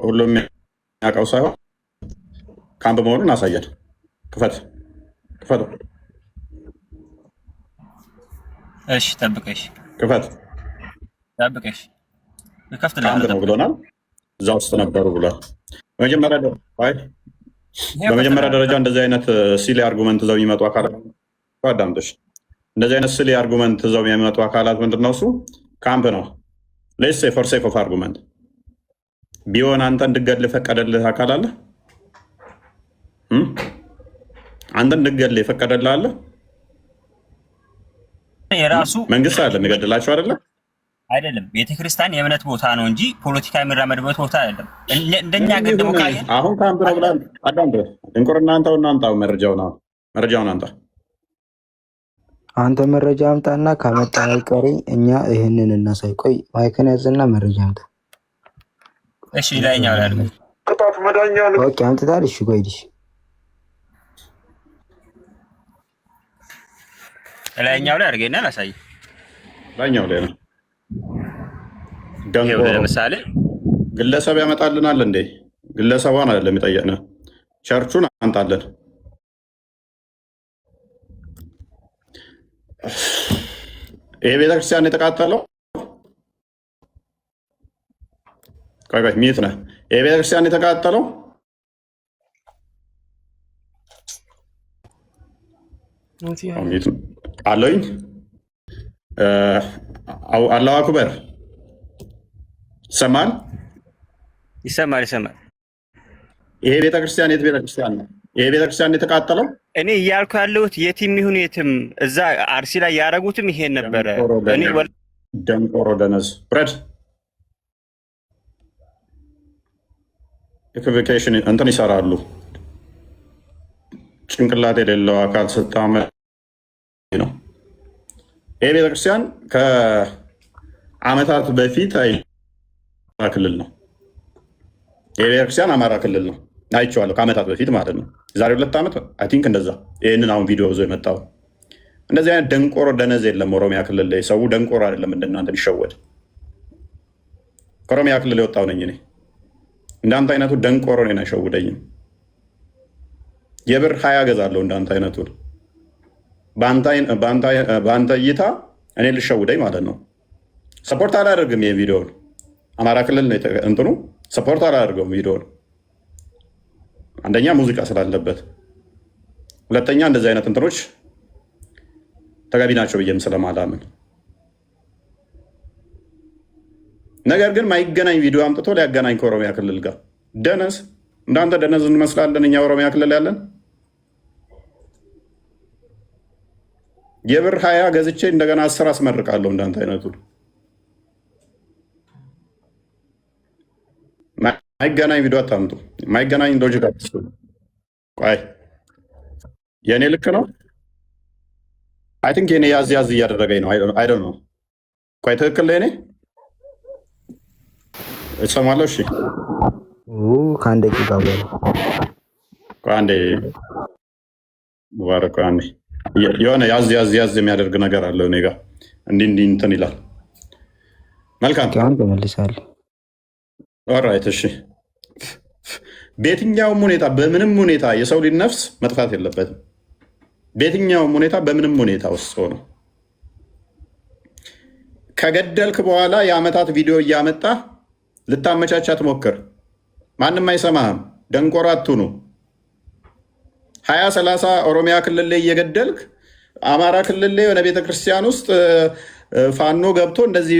ሁሉም የሚያውቀው ሳይሆን ካምፕ መሆኑን አሳየን። ክፈቱ። እሺ ጠብቀሽ ክፈት። ካምፕ ነው ብሎናል። እዛ ውስጥ ነበሩ ብሏል። በመጀመሪያ ደረጃ እንደዚህ አይነት ሲሊ አርጉመንት ይዘው የሚመጡ አካላት አዳምጥሽ። እንደዚህ አይነት ሲሊ አርጉመንት ይዘው የሚመጡ አካላት ምንድን ነው? እሱ ካምፕ ነው። ሌትስ ሴይ ፎር ሴክ ኦፍ አርጉመንት ቢሆን አንተ እንድገድል የፈቀደልህ አካል አለ? አንተ እንድገድል የፈቀደልህ አለ? የራሱ መንግስት አለ የሚገድላቸው አይደለም። ቤተክርስቲያን የእምነት ቦታ ነው እንጂ ፖለቲካ የሚራመድበት ቦታ አይደለም። እንደኛ ግን ደግሞ ካየን አሁን ካምፕ ነው ብላ አዳምጥ። ድንቁርና አንተውና አምጣው መረጃውን አንተ መረጃ አምጣና ካመጣ አይቀሪ እኛ ይሄንን እናሳይ። ቆይ ማይክን ያዝና መረጃ አምጣ። እሺ ላይኛው ላይ አድርገን ቅጣት መዳኛ ነው። ኦኬ አምጥታል። እሺ ቆይ ላይኛው ላይ አድርገና ላሳይ። ላይኛው ላይ ነው። ለምሳሌ ግለሰብ ያመጣልናል እንዴ? ግለሰቧን አይደለም የጠየቅነው፣ ቸርቹን አንጣለን። ይሄ ቤተክርስቲያን የተቃጠለው ቆይ ሚት ነህ። ይሄ ቤተክርስቲያን የተቃጠለው ሚት አለኝ። አላሁ አክበር ይሰማል። ይሄ ቤተክርስቲያን የት ቤተክርስቲያን ነው? ይሄ ቤተክርስቲያን የተቃጠለው እኔ እያልኩ ያለሁት የትም ይሁን የትም እዛ አርሲ ላይ ያደረጉትም ይሄን ነበረ። ደንቆሮ ደነዝ ብረድ ኢኩቪኬሽን እንትን ይሰራሉ። ጭንቅላት የሌለው አካል ስታመ ነው። ይሄ ቤተክርስቲያን ከአመታት በፊት ክልል ነው። ይሄ ቤተክርስቲያን አማራ ክልል ነው። አይቼዋለሁ ከአመታት በፊት ማለት ነው። ዛሬ 2 ዓመት አይ ቲንክ እንደዛ። ይህንን አሁን ቪዲዮ ይዞ የመጣው እንደዚህ አይነት ደንቆሮ ደነዝ የለም ኦሮሚያ ክልል ላይ። ሰው ደንቆሮ አይደለም እንደናንተ ቢሸወድ። ከኦሮሚያ ክልል የወጣው ነኝ እኔ። እንዳንተ አይነቱ ደንቆሮ ነው አይሸውደኝም። የብር 20 ገዛለሁ እንዳንተ አይነቱ። በአንተ እይታ እኔ ልሸውደኝ ማለት ነው። ሰፖርት አላደርግም። ይሄ ቪዲዮ አማራ ክልል እንትኑ ሰፖርት አላደርገውም ቪዲዮ። አንደኛ ሙዚቃ ስላለበት፣ ሁለተኛ እንደዚህ አይነት እንትኖች ተገቢ ናቸው ብዬም ስለማላምን። ነገር ግን ማይገናኝ ቪዲዮ አምጥቶ ሊያገናኝ ከኦሮሚያ ክልል ጋር ደነዝ። እንዳንተ ደነዝ እንመስላለን እኛ ኦሮሚያ ክልል ያለን? የብር 20 ገዝቼ እንደገና 10 አስመርቃለሁ እንዳንተ አይነቱ። ማይገናኝ ቪዲዮ አታምጡ። ማይገናኝ ሎጂክ አትስጡ። ቆይ የእኔ ልክ ነው? አይ ቲንክ የኔ ያዝ ያዝ እያደረገኝ ነው። አይ ዶንት ኖ። ቆይ ትክክል ለእኔ እሰማለሁ። እሺ ከአንድ ደቂቃ በኋላ ቆይ አንዴ ሙባረክ፣ አንዴ የሆነ ያዝ ያዝ ያዝ የሚያደርግ ነገር አለው እኔ ጋር እንዲህ እንዲህ እንትን ይላል። መልካም አሁን ተመልሳለሁ። ኦልራይት እሺ። በየትኛውም ሁኔታ በምንም ሁኔታ የሰው ልጅ ነፍስ መጥፋት የለበትም። በየትኛውም ሁኔታ በምንም ሁኔታ ውስጥ ሆኖ ከገደልክ በኋላ የአመታት ቪዲዮ እያመጣ ልታመቻቻ ትሞክር። ማንም አይሰማህም። ደንቆሮ አትሁኑ። 20-30 ኦሮሚያ ክልል ላይ እየገደልክ አማራ ክልል ላይ የሆነ ቤተክርስቲያን ውስጥ ፋኖ ገብቶ እንደዚህ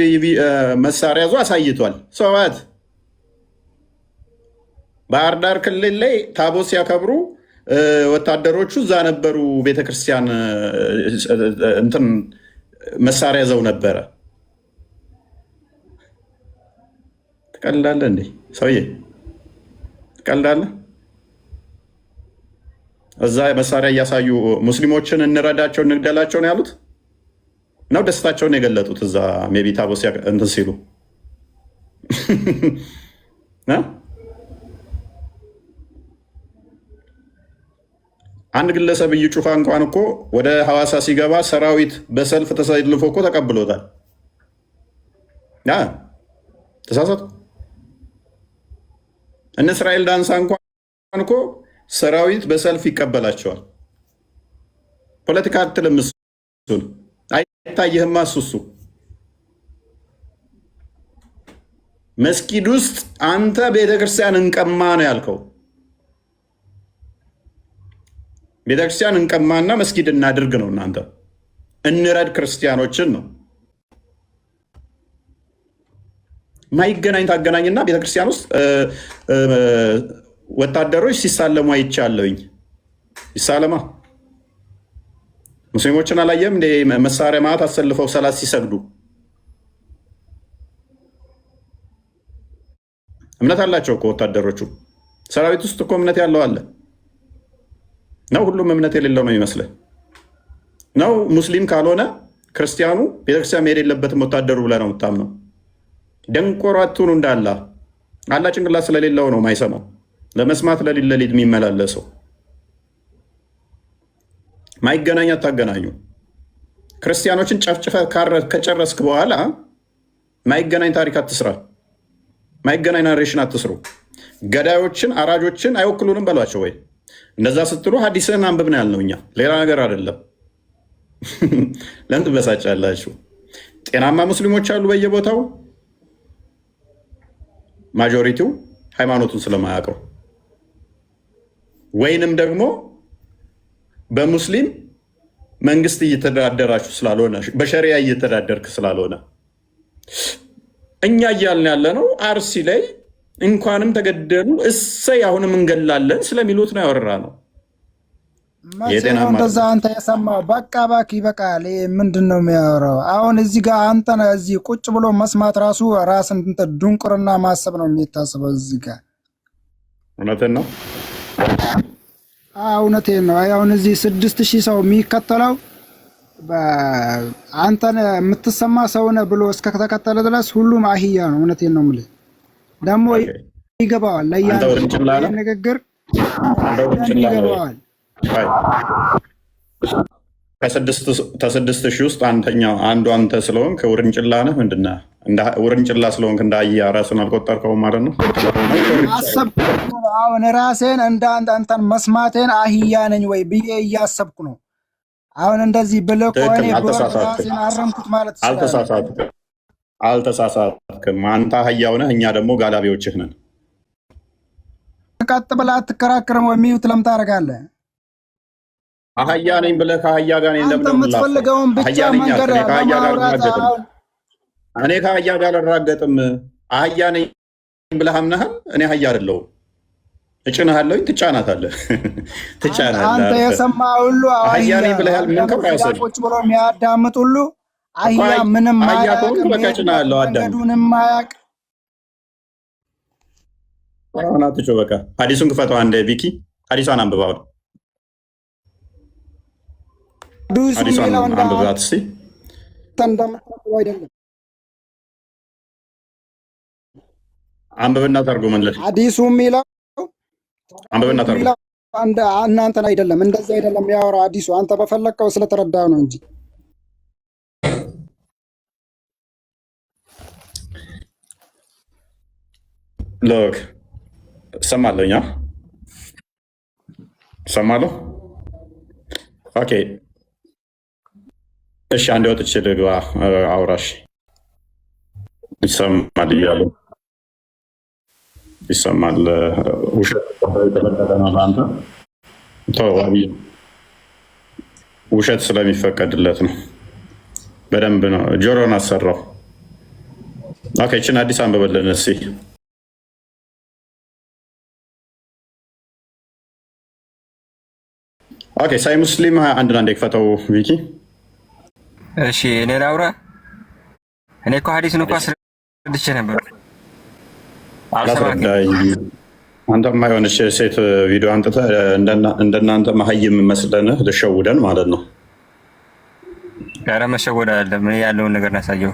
መሳሪያ ይዞ አሳይቷል። ሰዋት ባህር ዳር ክልል ላይ ታቦት ሲያከብሩ ወታደሮቹ እዛ ነበሩ። ቤተክርስቲያን እንትን መሳሪያ ይዘው ነበረ። ትቀልዳለህ እንዴ ሰውዬ? ትቀልዳለህ? እዛ መሳሪያ እያሳዩ ሙስሊሞችን እንረዳቸው እንግደላቸው ነው ያሉት ነው ደስታቸውን የገለጡት። እዛ ሜይ ቢ ታቦት እንትን ሲሉ አንድ ግለሰብ እዩ ጩፋ እንኳን እኮ ወደ ሐዋሳ ሲገባ ሰራዊት በሰልፍ ተሰልፎ እኮ ተቀብሎታል። ተሳሳቱ። እነ እስራኤል ዳንሳ እንኳን እኮ ሰራዊት በሰልፍ ይቀበላቸዋል። ፖለቲካ አትልም። እሱን አይታየህማ። እሱ መስጊድ ውስጥ አንተ ቤተክርስቲያን እንቀማ ነው ያልከው። ቤተክርስቲያን እንቀማና መስጊድ እናድርግ ነው። እናንተ እንረድ ክርስቲያኖችን ነው። ማይገናኝ ታገናኝና ቤተክርስቲያን ውስጥ ወታደሮች ሲሳለሙ አይቻለሁኝ። ይሳለማ ሙስሊሞችን አላየም እንደ መሳሪያ ማት አሰልፈው ሰላት ሲሰግዱ። እምነት አላቸው እኮ ወታደሮቹ። ሰራዊት ውስጥ እኮ እምነት ያለው አለ ነው። ሁሉም እምነት የሌለው ነው ይመስልህ ነው? ሙስሊም ካልሆነ ክርስቲያኑ ቤተክርስቲያን መሄድ የለበትም ወታደሩ ብለህ ነው የምታምነው? ደንቆሮ አትሁኑ። እንዳላ አላ ጭንቅላት ስለሌለው ነው ማይሰማው፣ ለመስማት ለሊት ለሊት የሚመላለሰው። ማይገናኝ አታገናኙ። ክርስቲያኖችን ጨፍጭፈ ከጨረስክ በኋላ ማይገናኝ ታሪክ አትስራ፣ ማይገናኝ ናሬሽን አትስሩ። ገዳዮችን አራጆችን አይወክሉንም በሏቸው። ወይ እንደዛ ስትሉ ሀዲስህን አንብብ ነው ያልነው እኛ፣ ሌላ ነገር አይደለም። ለምን ትበሳጫላችሁ? ጤናማ ሙስሊሞች አሉ በየቦታው። ማጆሪቲው ሃይማኖቱን ስለማያውቀው ወይንም ደግሞ በሙስሊም መንግስት እየተዳደራችሁ ስላልሆነ፣ በሸሪያ እየተዳደርክ ስላልሆነ። እኛ እያልን ያለ ነው አርሲ ላይ እንኳንም ተገደሉ እሰይ አሁንም እንገላለን ስለሚሉት ነው ያወራ ነው። እንደዛ አንተ የሰማው በቃ እባክህ ይበቃል። ምንድን ነው የሚያወራው አሁን? እዚህ ጋር አንተ እዚህ ቁጭ ብሎ መስማት ራሱ ራስን ድንቁርና ማሰብ ነው የሚታስበው እዚህ ጋር። እውነትን ነው፣ እውነቴን ነው። አሁን እዚህ 6000 ሰው የሚከተለው አንተን የምትሰማ ሰው ነህ ብሎ እስከተከተለ ድረስ ሁሉም አህያ ነው። እውነቴን ነው የምልህ። ደግሞ ይገባዋል፣ ለያን ንግግር ይገባዋል። ከ6000 ውስጥ አንዱ አንተ ስለሆንክ ውርንጭላ ነህ። ምንድን ነህ? ውርንጭላ ስለሆንክ እንደ አህያ ራስን አልቆጠርከውም ማለት ነው። አሁን ራሴን እንደ አንተን መስማቴን አህያ ነኝ ወይ ብዬ እያሰብኩ ነው። አሁን እንደዚህ ብለህ ቆኔ ራሴን አረምኩት ማለት አልተሳሳትክም። አንተ አህያው ነህ፣ እኛ ደግሞ ጋላቢዎችህ ነን። ቀጥ ብለህ አትከራከርም ወይ? ሚዩት ለምን ታደርጋለህ? አህያ ነኝ ብለህ ከአህያ ጋር የምትፈልገውን ብቻ መንገድ እኔ ከአህያ ጋር አልራገጥም። አህያ ነኝ ብለህ አምነሃል። እኔ አህያ አይደለሁም። እጭንሃለሁኝ፣ ትጫናታለህ። አንተ የሰማ ሁሉ አህያ ነኝ ብለሃል። ምን ከብራሰል ቁጭ ብሎ የሚያዳምጥ ሁሉ አህያ ምንም መንገዱንም ማያቅ ናትጮ። በቃ ሀዲሱን ክፈተው አንዴ ቪኪ፣ ሀዲሷን አንብባው። አንብባት እስኪ። አንብብና ተርጉምለት። ሀዲሱ የሚለው አንብብና ተርጉም። እናንተን አይደለም፣ እንደዚህ አይደለም ያወራው ሀዲሱ። አንተ በፈለግከው ስለተረዳው ነው እንጂ ሎክ እሰማለሁ፣ እሰማለሁ። ኦኬ እሺ፣ አንዴ ወጥቼ ልግባ። አውራሽ ይሰማል እያሉ ይሰማል። ውሸት የተፈቀደ ነው ለአንተ። ውሸት ስለሚፈቀድለት ነው። በደንብ ነው ጆሮን አሰራው። ኦኬ እችን አዲስ አንብበልን እስኪ። ኦኬ ሳይ ሙስሊም አንድ አንድ የክፈተው ቪኪ። እሺ እኔ ላውራ። እኔ እኮ ሀዲስን እኮ አስረድቼ ነበር። አንተማ የሆነች ሴት ቪዲዮ አንጥተህ እንደናንተ መሀይም መስለንህ ልሸውደን ማለት ነው። ኧረ መሸወድ አይደለም፣ እኔ ያለውን ነገር ያሳየው።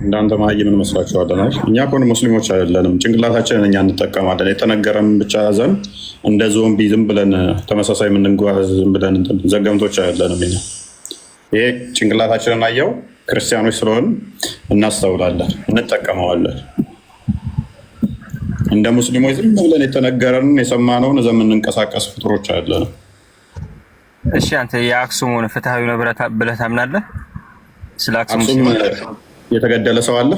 እንዳንተ መሀይም እንመስላችኋለን? እኛ እኮ ሙስሊሞች አይደለንም። ጭንቅላታችንን እኛ እንጠቀማለን። የተነገረን ብቻ ዘን እንደ ዞምቢ ዝም ብለን ተመሳሳይ የምንጓዝ ዝም ብለን ዘገምቶች አይደለንም። እኛ ይሄ ጭንቅላታችንን አየው ክርስቲያኖች ስለሆን እናስተውላለን፣ እንጠቀመዋለን። እንደ ሙስሊሞች ዝም ብለን የተነገረን የሰማነውን እዛ የምንንቀሳቀስ ፍጡሮች አይደለንም። እሺ አንተ የአክሱሙን ፍትሃዊ ነው ብለህ ታምናለህ? ስለ አክሱም የተገደለ ሰው አለ?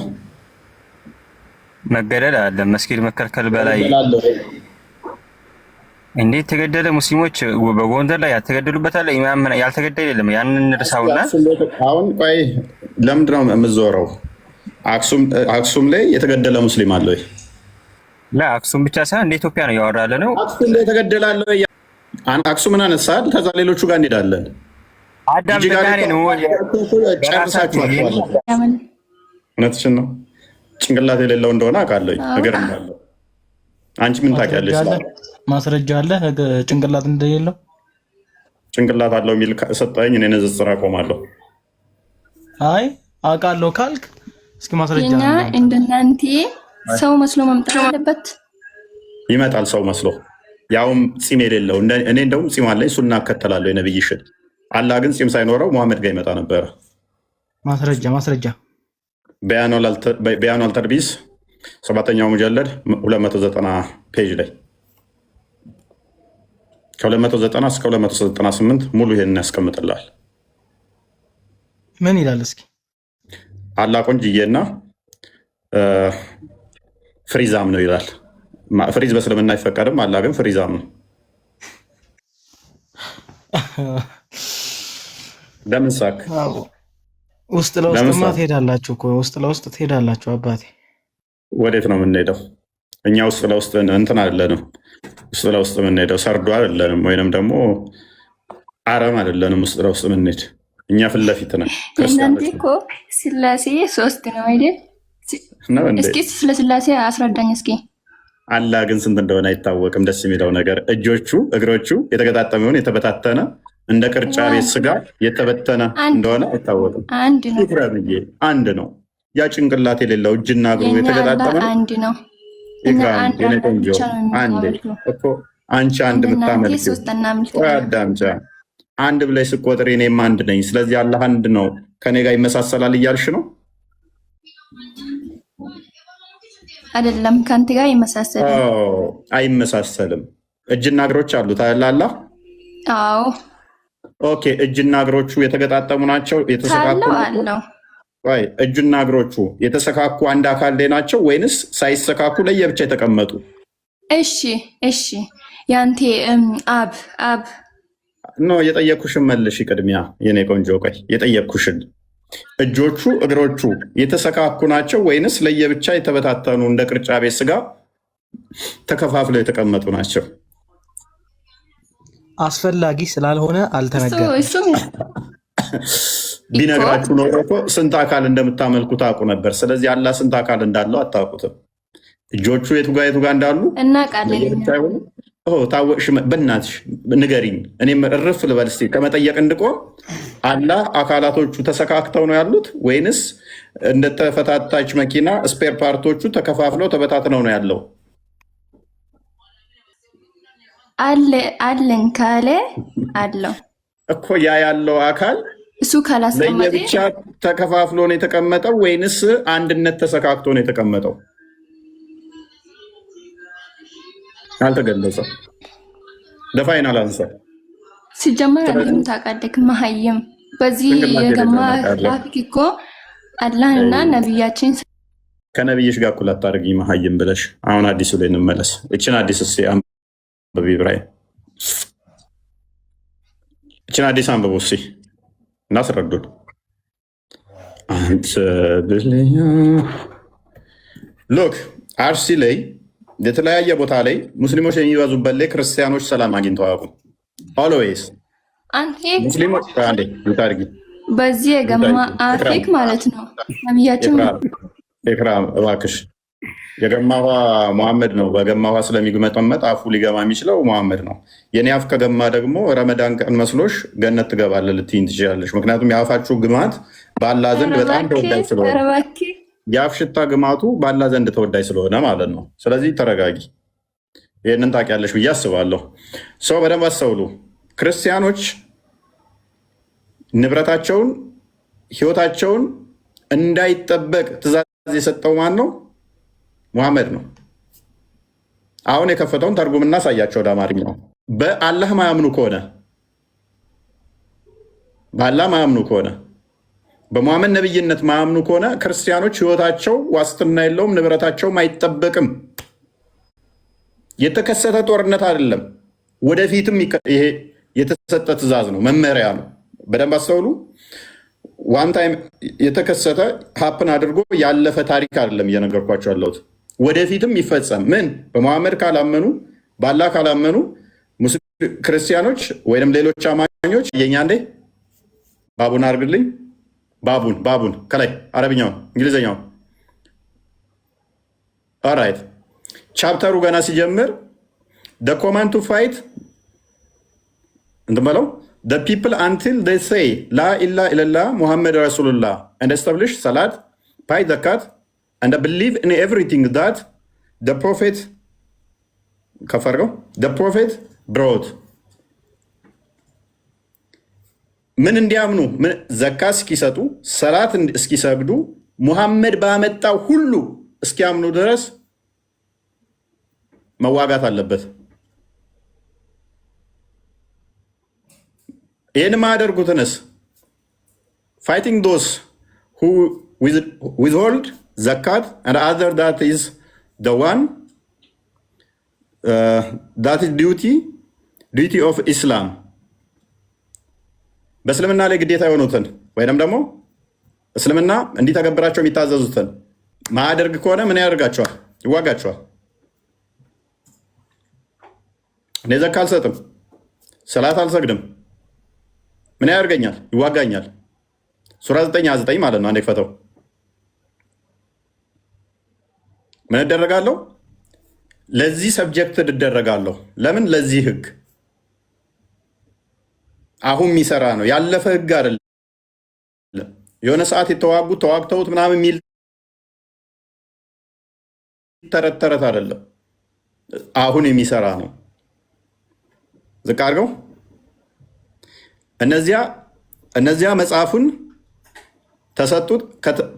መገደል አለ። መስጊድ መከልከል በላይ እንዴት ተገደለ? ሙስሊሞች በጎንደር ላይ ያልተገደሉበት አለ። ኢማም ያልተገደለ የለም። ያንን እንርሳውና አሁን ቆይ ለምንድን ነው የምትዞረው? አክሱም ላይ የተገደለ ሙስሊም አለ ወይ? አክሱም ብቻ ሳይሆን እንደ ኢትዮጵያ ነው እያወራለ ነው። አክሱም ላይ የተገደለ አለ ወይ? አክሱምን አነሳል። ከዛ ሌሎቹ ጋር እንሄዳለን። አዳም ጋር ነው ጨርሳችኋል። እውነትሽን ነው። ጭንቅላት የሌለው እንደሆነ አውቃለሁ ነገር እንዳለው። አንቺ ምን ታውቂያለሽ? ማስረጃ አለ ጭንቅላት እንደሌለው? ጭንቅላት አለው የሚል ሰጠኝ። እኔ ንጽጽር አቆማለሁ። አይ አውቃለሁ ካልክ እስኪ ማስረጃ የኛ እንደናንተ ሰው መስሎ መምጣት አለበት። ይመጣል ሰው መስሎ ያውም ፂም የሌለው። እኔ እንደውም ፂም አለኝ፣ እሱን እናከተላለሁ የነብይሽን። አላህ ግን ፂም ሳይኖረው መሐመድ ጋር ይመጣ ነበረ። ማስረጃ በያኑ አልተርቢስ 7ኛው ሙጀለድ 290 ፔጅ ላይ ከ290 እስከ 298 ሙሉ ይሄንን ያስቀምጥላል። ምን ይላል እስኪ? አላህ ቆንጅዬና ፍሪዛም ነው ይላል። ፍሪዝ በእስልምና አይፈቀድም። አላህ ግን ፍሪዛም ነው። ለምን ሳክ? ውስጥ ለውስጥማ ትሄዳላችሁ እኮ ውስጥ ለውስጥ ትሄዳላችሁ። አባቴ ወዴት ነው የምንሄደው? እኛ ውስጥ ለውስጥ እንትን አይደለንም። ውስጥ ለውስጥ የምንሄደው ሰርዶ አይደለንም፣ ወይንም ደግሞ አረም አይደለንም። ውስጥ ለውስጥ የምንሄድ እኛ ፊት ለፊት ነን። እናንተ እኮ ስላሴ 3 ነው አይደል? እስኪ ስለ ስላሴ አስረዳኝ እስኪ። አላህ ግን ስንት እንደሆነ አይታወቅም። ደስ የሚለው ነገር እጆቹ እግሮቹ የተገጣጠመውን የተበታተነ እንደ ቅርጫ ቤት ስጋ የተበተነ እንደሆነ አይታወቅም። አንድ ነው አንድ ነው። ያ ጭንቅላት የሌለው እጅና እግሩ የተገጣጠመ አንድ ነው። አንቺ አንድ የምታመልኪው አዳምጫ አንድ ብላይ ስቆጥር እኔም አንድ ነኝ። ስለዚህ አላህ አንድ ነው፣ ከኔ ጋር ይመሳሰላል እያልሽ ነው? አይደለም፣ ከአንተ ጋር ይመሳሰላል። አይመሳሰልም። እጅና እግሮች አሉት አላህ። አዎ ኦኬ። እጅና እግሮቹ የተገጣጠሙ ናቸው? የተሰካኩ አለው። እጁና እግሮቹ የተሰካኩ አንድ አካል ላይ ናቸው ወይንስ ሳይሰካኩ ለየብቻ የተቀመጡ? እሺ ያንተ አብ ኖ የጠየኩሽን መልሽ ቅድሚያ የኔ ቆንጆ። ቆይ የጠየኩሽን እጆቹ እግሮቹ የተሰካኩ ናቸው ወይንስ ለየብቻ የተበታተኑ እንደ ቅርጫ ቤት ስጋ ተከፋፍለው የተቀመጡ ናቸው? አስፈላጊ ስላልሆነ አልተነገረም። ቢነግራችሁ ኖሮ እኮ ስንት አካል እንደምታመልኩ ታውቁ ነበር። ስለዚህ አላህ ስንት አካል እንዳለው አታውቁትም። እጆቹ የቱ ጋር እንዳሉ እናውቃለን። ታወቅሽ? በእናትሽ ንገሪኝ። እኔም እርፍ ልበል እስኪ ከመጠየቅ እንድቆም። አላህ አካላቶቹ ተሰካክተው ነው ያሉት ወይንስ እንደተፈታታች መኪና ስፔር ፓርቶቹ ተከፋፍለው ተበታትነው ነው ያለው? አለን ካለ አለው እኮ ያ ያለው አካል እሱ ካላስቀመጠ ለየብቻ ተከፋፍሎ ነው የተቀመጠው ወይንስ አንድነት ተሰካክቶ ነው የተቀመጠው? አልተገለጸም። ለፋይናል አንሰር ሲጀመር አንተም ታውቃለህ መሀይም በዚህ የገማ ራፊክ እኮ አላህና ነብያችን ከነብይሽ ጋር እኩል አታደርጊ መሀይም ብለሽ። አሁን አዲሱ ላይ እንመለስ። እችን አዲስ ስ አንብቢ ኢብራሂም፣ እችን አዲስ አንብቡ እስኪ እናስረዱን። አንተ ብለኛ ሎክ አርሲ ላይ የተለያየ ቦታ ላይ ሙስሊሞች የሚበዙበት ላይ ክርስቲያኖች ሰላም አግኝተው አያውቁም። ኦልዌይስ ሙስሊሞች ታርጊ በዚህ የገማ አፍሪክ ማለት ነው። ነብያችን ኢክራም እባክሽ፣ የገማዋ መሐመድ ነው። በገማዋ ስለሚግመጠመጥ አፉ ሊገማ የሚችለው መሐመድ ነው። የኔ አፍ ከገማ ደግሞ ረመዳን ቀን መስሎሽ ገነት ትገባለህ ልትይኝ ትችላለሽ። ምክንያቱም የአፋችሁ ግማት በአላህ ዘንድ በጣም ተወዳጅ ስለሆነ የአፍ ሽታ ግማቱ በአላህ ዘንድ ተወዳጅ ስለሆነ ማለት ነው። ስለዚህ ተረጋጊ። ይህንን ታውቂያለሽ ብዬ አስባለሁ። ሰው በደንብ አስተውሉ። ክርስቲያኖች ንብረታቸውን፣ ህይወታቸውን እንዳይጠበቅ ትእዛዝ የሰጠው ማን ነው? ሙሐመድ ነው። አሁን የከፈተውን ተርጉምና ሳያቸው ወደ አማርኛው። በአላህ ማያምኑ ከሆነ በሙሐመድ ነብይነት ማያምኑ ከሆነ ክርስቲያኖች ህይወታቸው ዋስትና የለውም፣ ንብረታቸውም አይጠበቅም። የተከሰተ ጦርነት አይደለም፣ ወደፊትም ይሄ የተሰጠ ትእዛዝ ነው፣ መመሪያ ነው። በደንብ አስተውሉ። ዋን ታይም የተከሰተ ሀፕን አድርጎ ያለፈ ታሪክ አይደለም እየነገርኳቸው ያለሁት፣ ወደፊትም ይፈጸም። ምን በሙሐመድ ካላመኑ፣ በአላህ ካላመኑ ክርስቲያኖች ወይም ሌሎች አማኞች የኛ እንዴ ባቡን አድርግልኝ፣ ባቡን ከላይ አረብኛውን እንግሊዝኛውን። ኦራይት ቻፕተሩ ገና ሲጀምር the command to fight እንደማለው the people until they say la ilaha illallah muhammad rasulullah and establish salat, pay zakat and believe in everything that the prophet brought. ምን እንዲያምኑ ዘካ እስኪሰጡ፣ ሰላት እስኪሰግዱ፣ ሙሐመድ ባመጣው ሁሉ እስኪያምኑ ድረስ መዋጋት አለበት። ይህን ማያደርጉትንስ fighting those who withhold zakat and other that is the one that is duty of Islam. በእስልምና ላይ ግዴታ የሆኑትን ወይም ደግሞ እስልምና እንዲተገብራቸው የሚታዘዙትን ማያደርግ ከሆነ ምን ያደርጋቸዋል? ይዋጋቸዋል። እኔ ዘካ አልሰጥም፣ ሰላት አልሰግድም፣ ምን ያደርገኛል? ይዋጋኛል። ሱራ 9:9 ማለት ነው። አንዴ ክፈተው። ምን እደረጋለሁ? ለዚህ ሰብጀክት እደረጋለሁ። ለምን? ለዚህ ህግ አሁን የሚሰራ ነው። ያለፈ ህግ አይደለም። የሆነ ሰዓት ተዋግተውት ምናምን የሚል ተረት አይደለም። አሁን የሚሰራ ነው። ዝቅ አድርገው። እነዚያ መጽሐፉን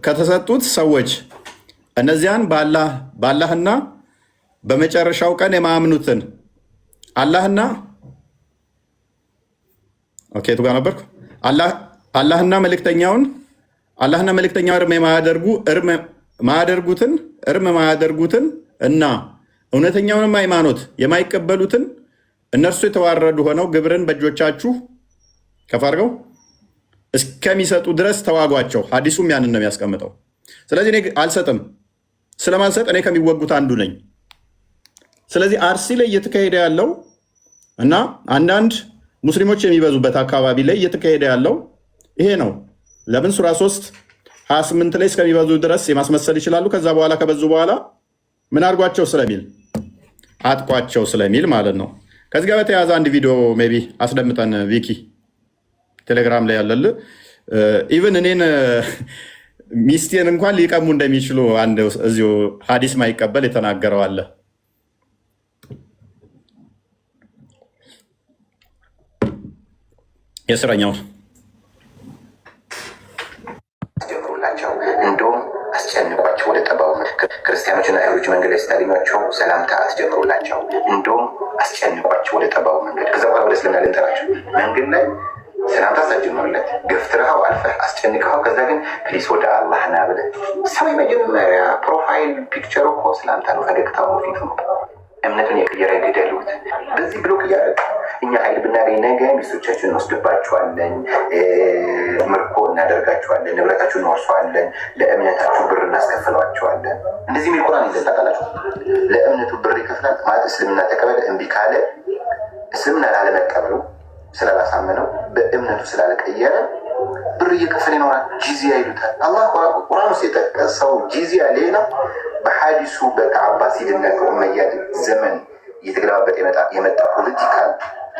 ከተሰጡት ሰዎች እነዚያን በአላህና በመጨረሻው ቀን የማያምኑትን አላህና ቱ ጋር ነበርኩ። አላህና መልእክተኛውን እርም የማያደርጉትን እና እውነተኛውንም ሃይማኖት የማይቀበሉትን እነርሱ የተዋረዱ ሆነው ግብርን በእጆቻችሁ ከፍ አድርገው እስከሚሰጡ ድረስ ተዋጓቸው። ሐዲሱም ያንን ነው የሚያስቀምጠው። ስለዚህ እኔ አልሰጥም። ስለማልሰጥ እኔ ከሚወጉት አንዱ ነኝ። ስለዚህ አርሲ ላይ እየተካሄደ ያለው እና አንዳንድ ሙስሊሞች የሚበዙበት አካባቢ ላይ እየተካሄደ ያለው ይሄ ነው። ለምን? ሱራ 3:28 ላይ እስከሚበዙ ድረስ የማስመሰል ይችላሉ። ከዛ በኋላ ከበዙ በኋላ ምን አድርጓቸው ስለሚል አጥቋቸው ስለሚል ማለት ነው። ከዚህ ጋር በተያያዘ አንድ ቪዲዮ ሜይ ቢ አስደምጠን ቪኪ ቴሌግራም ላይ ያለል ኢቨን እኔን ሚስቴን እንኳን ሊቀሙ እንደሚችሉ አንድ እዚሁ ሐዲስ ማይቀበል የተናገረው አለ። የስረኛው ጀምሩላቸው፣ እንደውም አስጨንቋቸው ወደ ጠባው ክርስቲያኖችና አይሁዶች መንገድ ላይ ስታገኟቸው ሰላምታ አስጀምሩላቸው፣ እንደውም አስጨንቋቸው ወደ ጠባው መንገድ። ከዛ በኋላ ወደ እስልምና ልንጠራቸው መንገድ ላይ ሰላምታ አስጀምሩለት፣ ገፍትረኸው አልፈህ አስጨንቀኸው፣ ከዛ ግን ፕሊስ ወደ አላህ ና ብለህ ሰው የመጀመሪያ ፕሮፋይል ፒክቸሩ እኮ ሰላምታ ነው፣ ፈገግታው ነው፣ ፊቱ ነው። እምነቱን የቀየረ ገደሉት። በዚህ ብሎክ እያደረግ እኛ ኃይል ብናገኝ ነገ ሚስቶቻችን እንወስድባቸዋለን፣ ምርኮ እናደርጋቸዋለን፣ ንብረታችሁን እንወርሰዋለን፣ ለእምነታችሁ ብር እናስከፍለዋቸዋለን። እንደዚህ የሚል ቁርአን ይዘን ታውቃላችሁ። ለእምነቱ ብር ይከፍላል ማለት እስልምና ተቀበለ፣ እምቢ ካለ እስልምና ላለመቀበሉ ስላላሳመነው በእምነቱ ስላለቀየረ ብር እየከፈለ ይኖራል። ጂዚያ ይሉታል። አላህ ቁርአን ውስጥ የጠቀሰው ጂዚያ ሌላ፣ በሐዲሱ በአባሲድና ከኡመያድ ዘመን እየተገለባበጠ የመጣ ፖለቲካል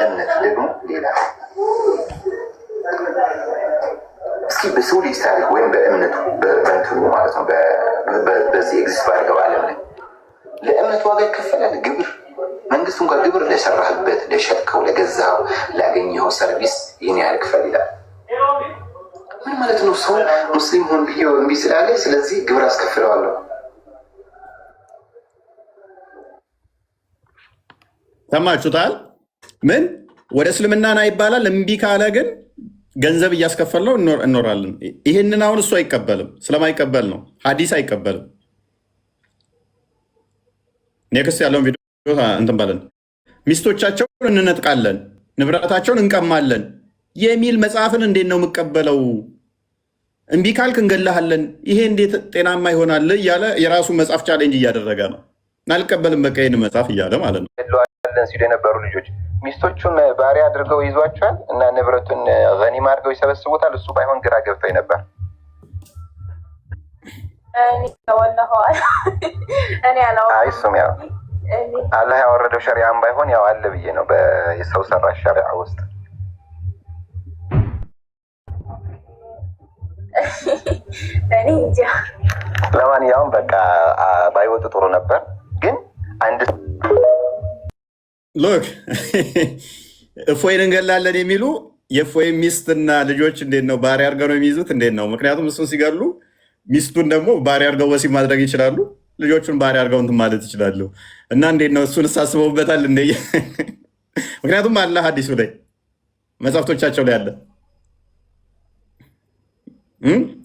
እምነት ደግሞ ሌላ። እስኪ በሰው ልጅ ታሪክ ወይም በእምነቱ በእንትኑ ማለት ነው በዚህ ኤግዚስት ባደረገው ዓለም ላይ ለእምነቱ ዋጋ ይከፈላል። ግብር መንግስቱ እንኳን ግብር ለሰራህበት፣ ለሸጥከው፣ ለገዛው፣ ላገኘው ሰርቪስ ይህን ያህል ክፈል ይላል። ምን ማለት ነው? ሰው ሙስሊም ሆን ብዬ እምቢ ስላለ ስለዚህ ግብር አስከፍለዋለሁ። ሰማችሁታል? ምን ወደ እስልምና ና ይባላል። እምቢ ካለ ግን ገንዘብ እያስከፈለው እኖራለን። ይህንን አሁን እሱ አይቀበልም። ስለማይቀበል ነው። ሀዲስ አይቀበልም። ኔክስት ያለውን ቪዲዮ እንትን በለን። ሚስቶቻቸውን እንነጥቃለን፣ ንብረታቸውን እንቀማለን የሚል መጽሐፍን እንዴት ነው የምቀበለው? እምቢ ካልክ እንገላሃለን። ይሄ እንዴት ጤናማ ይሆናል? እያለ የራሱ መጽሐፍ ቻሌንጅ እያደረገ ነው። አልቀበልም በቃ ይህን መጽሐፍ እያለ ማለት ነው። ሲሉ የነበሩ ልጆች ሚስቶቹን ባሪያ አድርገው ይዟቸዋል እና ንብረቱን ገኒማ አድርገው ይሰበስቡታል። እሱ ባይሆን ግራ ገብቶኝ ነበር። እሱም ያው አላህ ያወረደው ሸሪዓም ባይሆን ያው አለ ብዬ ነው በሰው ሰራሽ ሸሪዓ ውስጥ። ለማንኛውም በቃ ባይወጡ ጥሩ ነበር። ግን አንድ ሎክ እፎይን እንገላለን የሚሉ የእፎይ ሚስትና ልጆች እንዴት ነው ባሪያ አድርገው ነው የሚይዙት? እንዴት ነው? ምክንያቱም እሱን ሲገሉ ሚስቱን ደግሞ ባሪያ አድርገው ወሲብ ማድረግ ይችላሉ። ልጆቹን ባሪያ አድርገው እንትን ማለት ይችላሉ። እና እንዴት ነው እሱን እሳስበውበታል እንደ ምክንያቱም አለ ሀዲሱ ላይ መጽሐፍቶቻቸው ላይ አለ።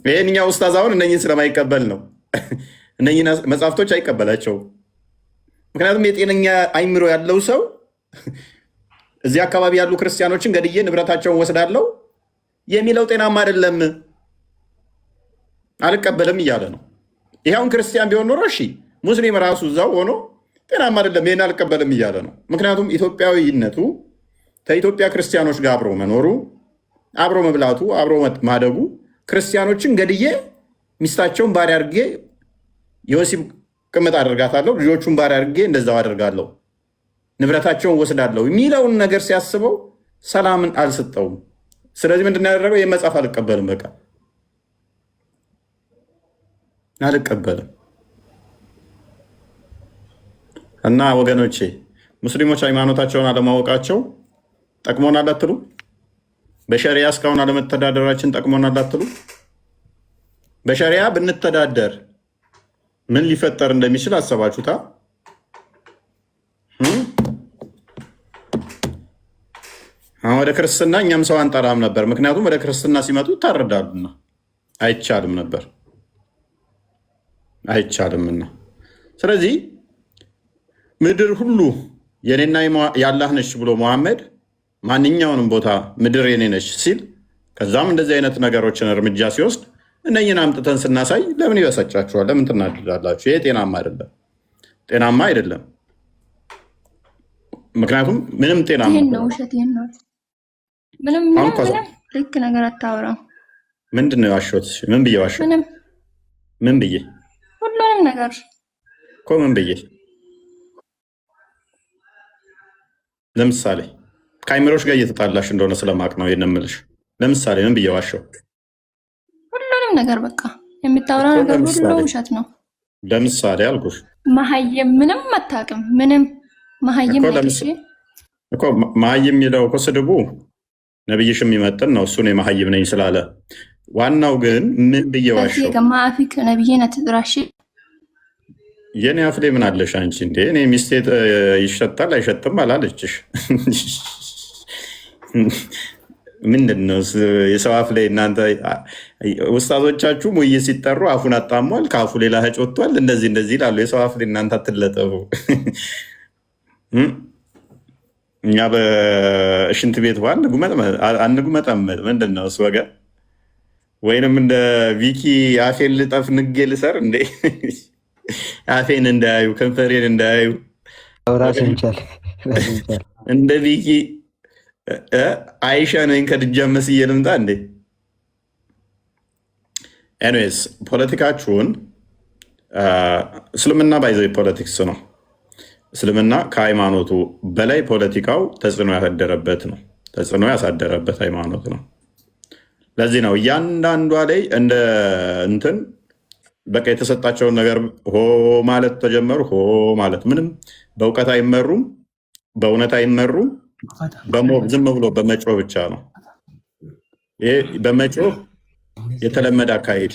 ይህንኛው ኡስታዝ አሁን እነኝን ስለማይቀበል ነው። እነኝን መጽሐፍቶች አይቀበላቸውም። ምክንያቱም የጤነኛ አይምሮ ያለው ሰው እዚህ አካባቢ ያሉ ክርስቲያኖችን ገድዬ ንብረታቸውን ወስዳለው የሚለው ጤናማ አይደለም፣ አልቀበልም እያለ ነው። ይኸውን ክርስቲያን ቢሆን ኖሮ እሺ፣ ሙስሊም ራሱ እዛው ሆኖ ጤናማ አይደለም ይህን አልቀበልም እያለ ነው። ምክንያቱም ኢትዮጵያዊነቱ ከኢትዮጵያ ክርስቲያኖች ጋር አብሮ መኖሩ፣ አብሮ መብላቱ፣ አብሮ ማደጉ ክርስቲያኖችን ገድዬ ሚስታቸውን ባሪያ አድርጌ የወሲብ ቅምጥ አደርጋታለሁ፣ ልጆቹን ባሪያ አድርጌ እንደዛው አደርጋለሁ፣ ንብረታቸውን ወስዳለሁ የሚለውን ነገር ሲያስበው ሰላምን አልሰጠውም። ስለዚህ ምንድን ያደረገው? ይህ መጽሐፍ አልቀበልም፣ በቃ አልቀበልም። እና ወገኖቼ ሙስሊሞች ሃይማኖታቸውን አለማወቃቸው ጠቅሞናል አትሉ? በሸሪያ እስካሁን አለመተዳደራችን ጠቅሞናል አትሉ? በሸሪያ ብንተዳደር ምን ሊፈጠር እንደሚችል አሰባችሁታ? ወደ ክርስትና እኛም ሰው አንጠራም ነበር። ምክንያቱም ወደ ክርስትና ሲመጡ ይታረዳሉና አይቻልም ነበር፣ አይቻልምና። ስለዚህ ምድር ሁሉ የኔና ያላህ ነች ብሎ መሐመድ ማንኛውንም ቦታ ምድር የኔ ነች ሲል፣ ከዛም እንደዚህ አይነት ነገሮችን እርምጃ ሲወስድ እነኝን አምጥተን ስናሳይ ለምን ይበሳጫችኋል? ለምን ትናድዳላችሁ? ይሄ ጤናማ አይደለም፣ ጤናማ አይደለም። ምክንያቱም ምንም ጤናማ ነው፣ ውሸት ነው። ምንም ልክ ነገር አታወራም። ምንድን ነው የዋሸሁት? ምን ብዬ ዋሸሁ? ምን ብዬ? ሁሉንም ነገር እኮ ምን ብዬ? ለምሳሌ ከአይምሮች ጋር እየተጣላሽ እንደሆነ ስለማቅ ነው ይሄን የምልሽ። ለምሳሌ ምን ብዬ ዋሸሁ? ሁሉንም ነገር በቃ የምታወራ ነገር ሁሉ ውሸት ነው። ለምሳሌ አልኩሽ። መሀይም ምንም አታውቅም። ምንም መሀይም እኮ መሀይም የሚለው እኮ ስድቡ ነብይሽ የሚመጥን ነው። እሱን የመሀይም ነኝ ስላለ። ዋናው ግን ምን ብዬ ዋሸሁ? ከማፊክ ነብይን አትጥራሽ። የኔ አፍ ላይ ምን አለሽ አንቺ? እንዴ እኔ ሚስቴ ይሸጣል አይሸጥም አላለችሽ? ምንድን ነው የሰው አፍ ላይ? እናንተ ውስጣዞቻችሁ ሙይ ሲጠሩ አፉን አጣሟል፣ ከአፉ ሌላ ህጭ ወጥቷል፣ እንደዚህ እንደዚህ ይላሉ። የሰው አፍ ላይ እናንተ አትለጠፉ። እኛ በሽንት ቤት ውሃ አንጉመጠመጥ። ምንድን ነው እሱ ወገን? ወይንም እንደ ቪኪ አፌን ልጠፍ ንጌ ልሰር እንዴ? አፌን እንዳያዩ ከንፈሬን እንዳያዩ እንደ ቪኪ አይሻ ነኝ ከድጃ መስዬ ልምጣ እንዴ? ኤኒዌይስ ፖለቲካችሁን እስልምና ባይዘው ፖለቲክስ ነው። እስልምና ከሃይማኖቱ በላይ ፖለቲካው ተጽዕኖ ያሳደረበት ነው። ተጽዕኖ ያሳደረበት ሃይማኖት ነው። ለዚህ ነው እያንዳንዷ ላይ እንደ እንትን በቃ የተሰጣቸውን ነገር ሆ ማለት ተጀመሩ። ሆ ማለት ምንም በእውቀት አይመሩም፣ በእውነት አይመሩም። ዝም ብሎ በመጮህ ብቻ ነው። ይሄ በመጮህ የተለመደ አካሄድ